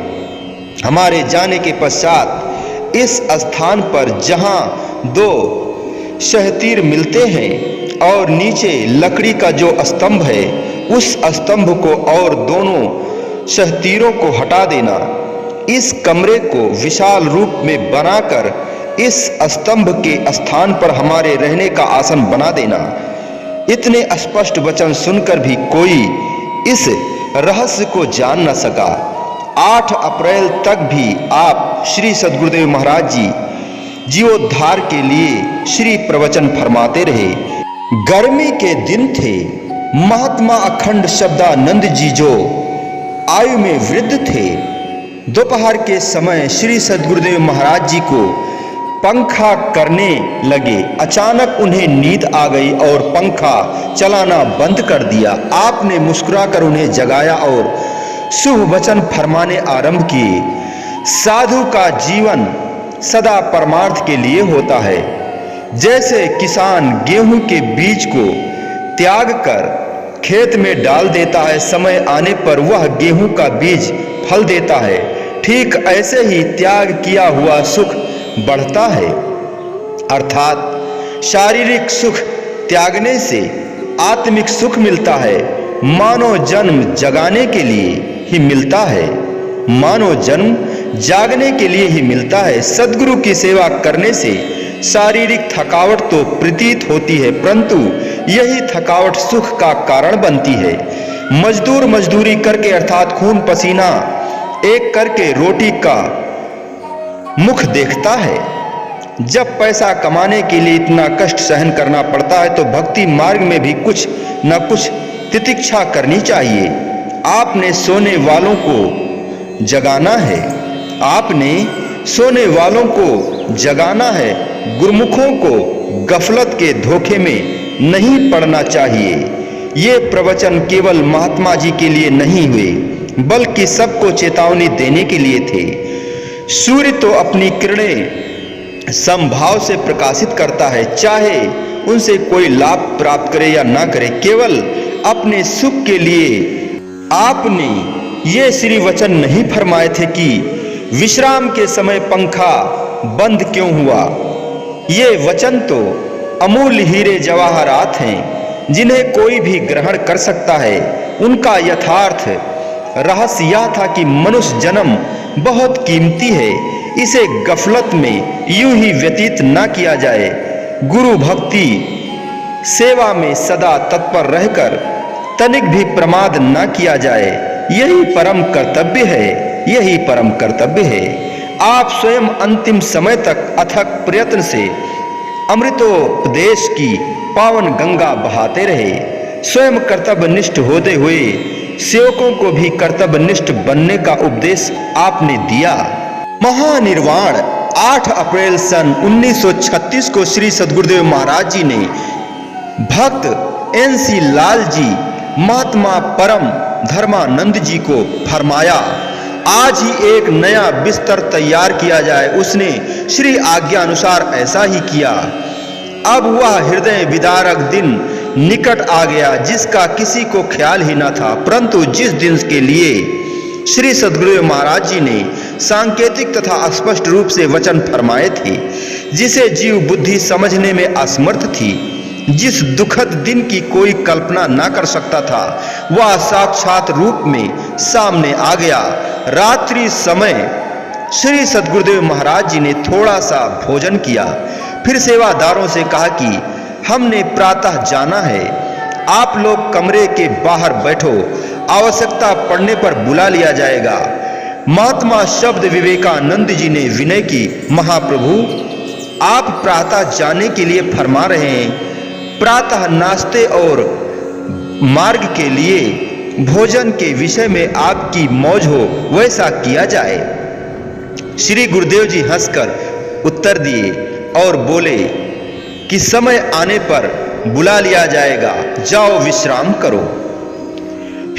हमारे जाने के पश्चात इस स्थान पर जहाँ 2 शहतीर मिलते हैं और नीचे लकड़ी का जो स्तंभ है, उस स्तंभ को और दोनों शहतीरों को हटा देना। इस कमरे को विशाल रूप में बनाकर इस स्तंभ के स्थान पर हमारे रहने का आसन बना देना। इतने स्पष्ट वचन सुनकर भी कोई इस रहस्य को जान न सका। 8 अप्रैल तक भी आप श्री सद्गुरुदेव महाराज जी जीवोद्धार के लिए श्री प्रवचन फरमाते रहे। गर्मी के दिन थे। महात्मा अखंड शब्दानंद जी जो आयु में वृद्ध थे, दोपहर के समय श्री सद्गुरुदेव महाराज जी को पंखा करने लगे। अचानक उन्हें नींद आ गई और पंखा चलाना बंद कर दिया। आपने मुस्कुराकर उन्हें जगाया और शुभ वचन फरमाने आरंभ किए। साधु का जीवन सदा परमार्थ के लिए होता है। जैसे किसान गेहूं के बीज को त्याग कर खेत में डाल देता है, समय आने पर वह गेहूं का बीज फल देता है, ठीक ऐसे ही त्याग किया हुआ सुख बढ़ता है। अर्थात शारीरिक सुख त्यागने से आत्मिक सुख मिलता है। मानव जन्म जगाने के लिए ही मिलता है, मानव जन्म जागने के लिए ही मिलता है। सद्गुरु की सेवा करने से शारीरिक थकावट तो प्रतीत होती है, परंतु यही थकावट सुख का कारण बनती है। मजदूर मजदूरी करके अर्थात खून पसीना एक करके रोटी का मुख देखता है। जब पैसा कमाने के लिए इतना कष्ट सहन करना पड़ता है तो भक्ति मार्ग में भी कुछ न कुछ तितिक्षा करनी चाहिए। आपने सोने वालों को जगाना है, आपने सोने वालों को जगाना है। गुरुमुखों को गफलत के धोखे में नहीं पड़ना चाहिए। ये प्रवचन केवल महात्मा जी के लिए नहीं हुए, बल्कि सबको चेतावनी देने के लिए थे। सूर्य तो अपनी किरणें समभाव से प्रकाशित करता है, चाहे उनसे कोई लाभ प्राप्त करे या ना करे। केवल अपने सुख के लिए आपने ये श्री वचन नहीं फरमाए थे कि विश्राम के समय पंखा बंद क्यों हुआ। ये वचन तो अमूल्य हीरे जवाहरात हैं जिन्हें कोई भी ग्रहण कर सकता है। उनका यथार्थ रहस्य यह था कि मनुष्य जन्म बहुत कीमती है, इसे गफलत में यूं ही व्यतीत न किया जाए। गुरु भक्ति सेवा में सदा तत्पर रहकर तनिक भी प्रमाद न किया जाए, यही परम कर्तव्य है, यही परम कर्तव्य है। आप स्वयं अंतिम समय तक अथक प्रयत्न से अमृतोपदेश की पावन गंगा बहाते रहे। स्वयं कर्तव्यनिष्ठ होते हुए सेवकों को भी कर्तव्यनिष्ठ बनने का उपदेश आपने दिया। महानिर्वाण 8 अप्रैल सन 1936 को श्री सद्गुरुदेव महाराज जी ने भक्त NC लाल जी महात्मा परम धर्मानंद जी को फरमाया, आज ही एक नया बिस्तर तैयार किया जाए। उसने श्री आज्ञा अनुसार ऐसा ही किया। अब वह हृदय विदारक दिन निकट आ गया जिसका किसी को ख्याल ही न था, परंतु जिस दिन के लिए श्री सद्गुरुदेव महाराज जी ने सांकेतिक तथा स्पष्ट रूप से वचन फरमाए थे, जिसे जीव बुद्धि समझने में असमर्थ थी, जिस दुखद दिन की कोई कल्पना ना कर सकता था, वह साक्षात रूप में सामने आ गया। रात्रि समय श्री सद्गुरुदेव महाराज जी ने थोड़ा सा भोजन किया, फिर सेवादारों से कहा कि हमने प्रातः जाना है, आप लोग कमरे के बाहर बैठो, आवश्यकता पड़ने पर बुला लिया जाएगा। महात्मा शब्द विवेकानंद जी ने विनय की, महाप्रभु आप प्रातः जाने के लिए फरमा रहे हैं, प्रातः नाश्ते और मार्ग के लिए भोजन के विषय में आपकी मौज हो वैसा किया जाए। श्री गुरुदेव जी हंसकर उत्तर दिए और बोले कि समय आने पर बुला लिया जाएगा, जाओ विश्राम करो।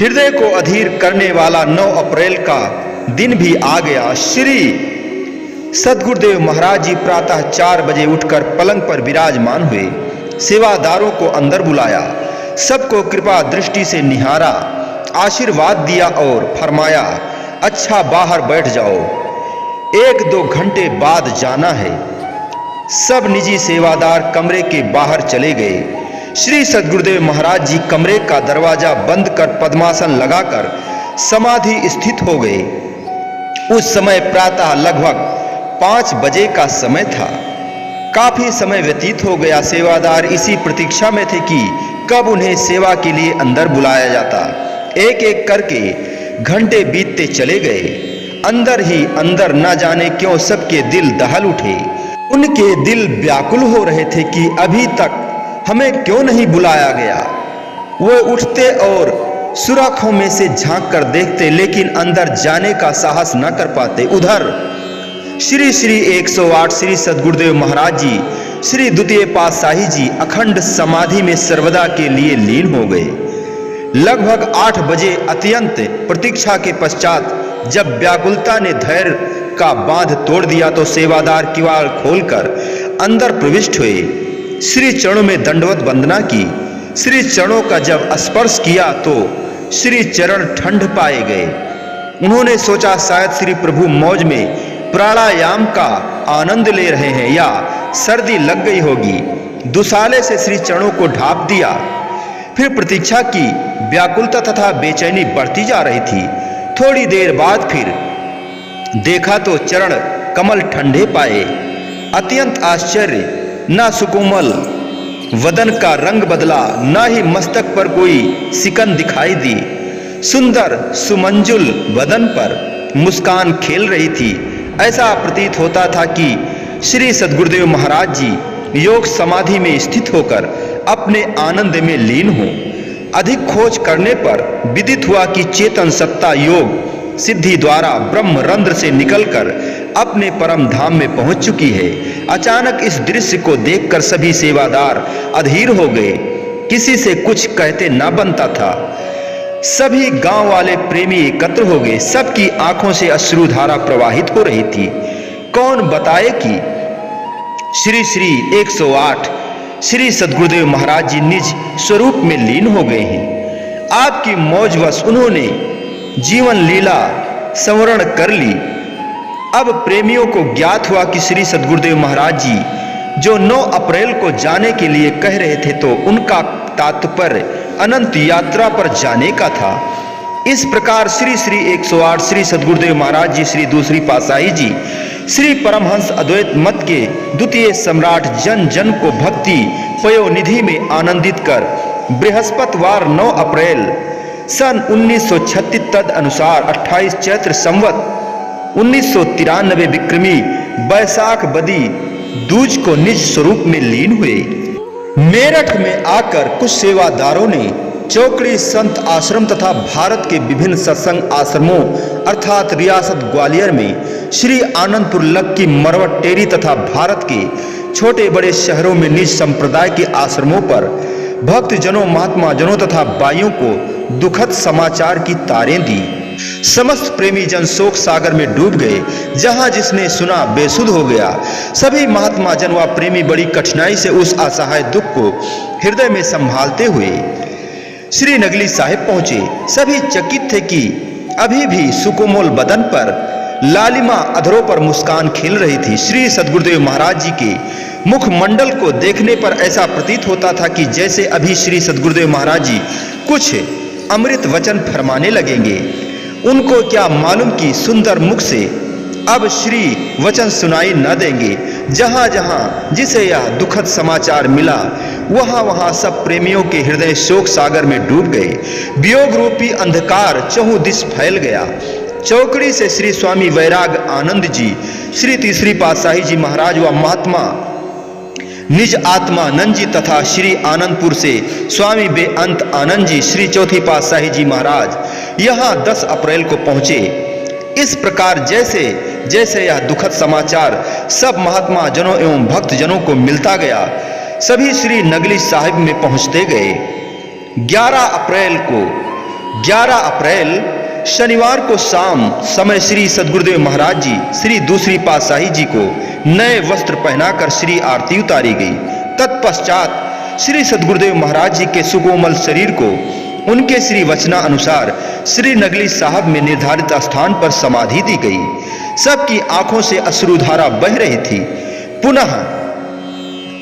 हृदय को अधीर करने वाला 9 अप्रैल का दिन भी आ गया। श्री सद्गुरुदेव महाराज जी प्रातः 4 बजे उठकर पलंग पर विराजमान हुए, सेवादारों को अंदर बुलाया, सबको कृपा दृष्टि से निहारा, आशीर्वाद दिया और फरमाया, अच्छा बाहर बैठ जाओ, 1-2 घंटे बाद जाना है। सब निजी सेवादार कमरे के बाहर चले गए। श्री सद्गुरुदेव महाराज जी कमरे का दरवाजा बंद कर पद्मासन लगाकर समाधि स्थित हो गए। उस समय प्रातः लगभग 5 बजे का समय था। काफी समय व्यतीत हो गया। सेवादार इसी प्रतीक्षा में थे कि कब उन्हें सेवा के लिए अंदर बुलाया जाता। एक एक करके घंटे बीतते चले गए। अंदर ही अंदर न जाने क्यों सबके दिल दहल उठे। उनके दिल व्याकुल हो रहे थे कि अभी तक हमें क्यों नहीं बुलाया गया। वो उठते और सुराखों में से झांक कर देखते, लेकिन अंदर जाने का साहस न कर पाते। उधर श्री 108 श्री सद्गुरुदेव महाराज जी श्री द्वितीय पातशाही जी अखंड समाधि में सर्वदा के लिए लीन हो गए। लगभग 8 बजे अत्यंत प्रतीक्षा के पश्चात जब व्याकुलता ने धैर्य का बांध तोड़ दिया तो सेवादार किवाड़ खोलकर अंदर प्रविष्ट हुए। श्री चरणों में दंडवत वंदना की। श्री चरणों का जब स्पर्श किया तो श्री चरण ठंड पाए गए। उन्होंने सोचा शायद श्री प्रभु मौज में प्राणायाम का आनंद ले रहे हैं या सर्दी लग गई होगी। दुसाले से श्री चरणों को ढांप दिया। फिर प्रतीक्षा की। व्याकुलता तथा बेचैनी बढ़ती जा रही थी। थोड़ी देर बाद फिर देखा तो चरण कमल ठंडे पाए। अत्यंत आश्चर्य, ना सुकोमल वदन का रंग बदला, ना ही मस्तक पर कोई सिकन दिखाई दी। सुंदर सुमंजुल वदन पर मुस्कान खेल रही थी। ऐसा प्रतीत होता था कि श्री सद्गुरुदेव महाराज जी योग समाधि में स्थित होकर अपने आनंद में लीन हो। अधिक खोज करने पर विदित हुआ कि चेतन सत्ता योग सिद्धि द्वारा ब्रह्म रंध्र से निकलकर अपने परम धाम में पहुंच चुकी है। अचानक इस दृश्य को देखकर सभी सेवादार अधीर हो गए। किसी से कुछ कहते ना बनता था। सभी गांव वाले प्रेमी एकत्र हो गए। सबकी आंखों से अश्रुधारा प्रवाहित हो रही थी। कौन बताए कि श्री 108 श्री सद्गुरुदेव महाराज जी निज स्वरूप में लीन हो गए हैं। आपकी मौजवश उन्होंने जीवन लीला संवरण कर ली। अब प्रेमियों को ज्ञात हुआ कि श्री सद्गुरुदेव महाराज जी जो 9 अप्रैल को जाने के लिए कह रहे थे, तो उनका तात्पर्य अनंत यात्रा पर जाने का था। इस प्रकार श्री 108 श्री सद्गुरुदेव महाराज जी श्री दूसरी पातशाही जी श्री परमहंस अद्वैत मत के द्वितीय सम्राट जन जन को भक्ति पयोनिधि में आनंदित कर बृहस्पतिवार 9 अप्रैल सन 1936 तद अनुसार 28 चैत्र संवत 1993 विक्रमी बैसाख बदी दूज को निज स्वरूप में लीन हुए। मेरठ में आकर कुछ सेवादारों ने चौकड़ी संत आश्रम तथा भारत के विभिन्न सत्संग आश्रमों अर्थात रियासत ग्वालियर में श्री आनंदपुर लक्की मरवट टेरी तथा भारत के छोटे बड़े शहरों में निज संप्रदाय के आश्रमों पर भक्त जनों महात्मा जनों तथा बाइयों को दुखद समाचार की तारें दी। समस्त प्रेमी जन शोक सागर में डूब गए। जहां जिसने सुना बेसुध हो गया। सभी महात्मा जन व प्रेमी बड़ी कठिनाई से उस असहाय दुख को हृदय में संभालते हुए श्री नगली साहिब पहुंचे। सभी चकित थे कि अभी भी सुकोमल बदन पर लालिमा अधरों पर मुस्कान खेल रही थी। श्री सद्गुरुदेव महाराज जी के मुखमंडल को देखने पर ऐसा प्रतीत होता था कि जैसे अभी श्री सद्गुरुदेव महाराज जी कुछ अमृत वचन फरमाने लगेंगे। उनको क्या मालूम कि सुंदर मुख से अब श्री वचन सुनाई न देंगे। जहां जहां जिसे यह दुखद समाचार मिला वहां वहां सब प्रेमियों के हृदय शोक सागर में डूब गए। वियोग रूपी अंधकार चहुं दिश फैल गया। चौकड़ी से श्री स्वामी वैराग आनंद जी श्री तीसरी पातशाही जी महाराज व महात्मा निज आत्मानंद जी तथा श्री आनंदपुर से स्वामी बेअंत आनंद जी श्री चौथी पातशाही जी महाराज यहाँ 10 अप्रैल को पहुंचे। इस प्रकार जैसे जैसे यह दुखद समाचार सब महात्मा जनों एवं भक्त जनों को मिलता गया, सभी श्री नगली साहिब में पहुंचते गए। 11 अप्रैल शनिवार को शाम समय श्री सद्गुरुदेव महाराज जी श्री दूसरी पातशाही जी को नए वस्त्र पहनाकर श्री आरती उतारी गई। तत्पश्चात श्री सद्गुरुदेव महाराज जी के सुकोमल शरीर को उनके श्री वचना अनुसार श्री नगली साहब में निर्धारित स्थान पर समाधि दी गई। सबकी आंखों से अश्रुधारा बह रही थी। पुनः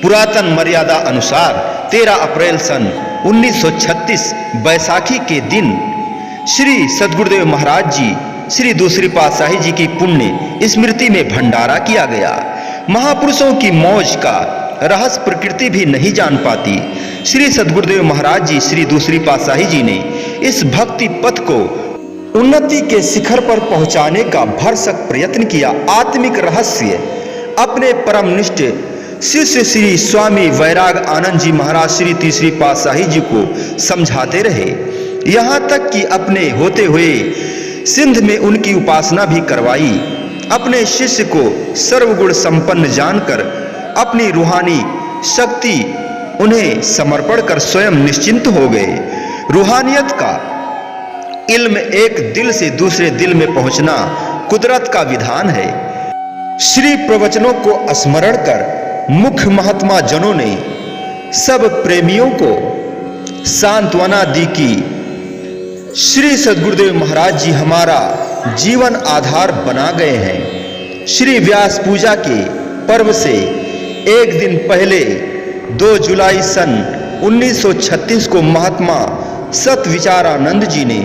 पुरातन मर्यादा अनुसार 13 अप्रैल सन 1936 बैसाखी के दिन श्री सद्गुरुदेव महाराज जी श्री दूसरी पातशाही जी की पुण्य स्मृति में भंडारा किया गया। महापुरुषों की मौज का रहस्य प्रकृति भी नहीं जान पाती। श्री सद्गुरुदेव महाराज जी श्री दूसरी पातशाही जी ने इस भक्ति पथ को उन्नति के शिखर पर पहुंचाने का भरसक प्रयत्न किया। आत्मिक रहस्य अपने परमनिष्ठ शिष्य श्री स्वामी वैराग आनंद जी महाराज श्री तीसरी पातशाही जी को समझाते रहे। यहाँ तक कि अपने होते हुए सिंध में उनकी उपासना भी करवाई। अपने शिष्य को सर्वगुण संपन्न जानकर अपनी रूहानी शक्ति उन्हें समर्पण कर स्वयं निश्चिंत हो गए। रूहानियत का इल्म एक दिल से दूसरे दिल में पहुंचना कुदरत का विधान है। श्री प्रवचनों को स्मरण कर मुख्य महात्मा जनों ने सब प्रेमियों को सांत्वना दी कि श्री सद्गुरुदेव महाराज जी हमारा जीवन आधार बना गए हैं। श्री व्यास पूजा के पर्व से एक दिन पहले 2 जुलाई सन 1936 को महात्मा सतविचारानंद जी ने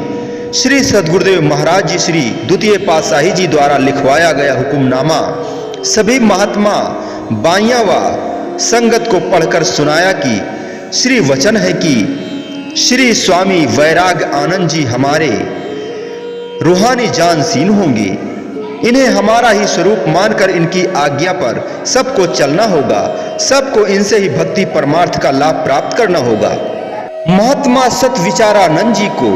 श्री सद्गुरुदेव महाराज जी श्री द्वितीय पातशाही जी द्वारा लिखवाया गया हुक्मनामा सभी महात्मा बाइयां व संगत को पढ़कर सुनाया कि श्री वचन है कि श्री स्वामी वैराग आनंद जी हमारे रूहानी जानशीन होंगे। इन्हें हमारा ही स्वरूप मानकर इनकी आज्ञा पर सबको चलना होगा। सबको इनसे ही भक्ति परमार्थ का लाभ प्राप्त करना होगा। महात्मा सतविचारानंद जी को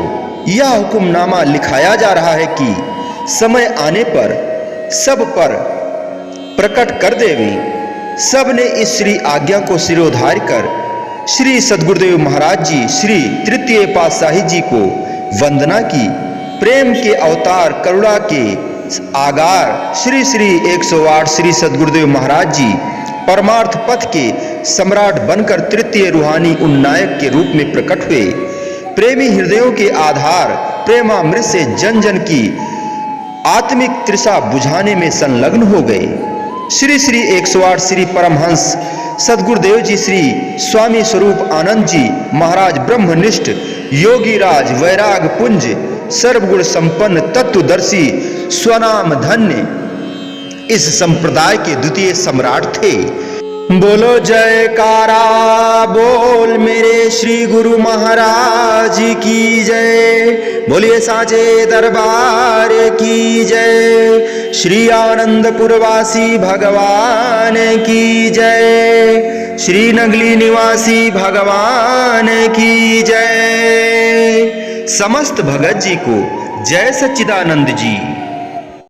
यह हुक्मनामा लिखाया जा रहा है कि समय आने पर सब पर प्रकट कर देवें। सब ने इस श्री आज्ञा को सिरोधार्य कर श्री सद्गुरुदेव महाराज जी श्री तृतीय पातशाही जी को वंदना की। प्रेम के अवतार करुणा के आगार श्री 108 श्री सद्गुरुदेव महाराज जी परमार्थ पथ के सम्राट बनकर तृतीय रूहानी उन्नायक के रूप में प्रकट हुए। प्रेमी हृदयों के आधार प्रेमामृत से जन जन की आत्मिक तृषा बुझाने में संलग्न हो गए। श्री श्री 108 श्री परमहंस सद्गुरुदेव जी श्री स्वामी स्वरूप आनंद जी महाराज ब्रह्मनिष्ठ योगी राज वैराग पुंज सर्वगुण संपन्न तत्वदर्शी स्वनाम धन्य इस संप्रदाय के द्वितीय सम्राट थे। बोलो जयकारा बोल मेरे श्री गुरु महाराज की जय। बोलिए साचे दरबार की जय। श्री आनंदपुरवासी भगवान की जय। श्री नगली निवासी भगवान की जय। समस्त भगत जी को जय सच्चिदानंद जी।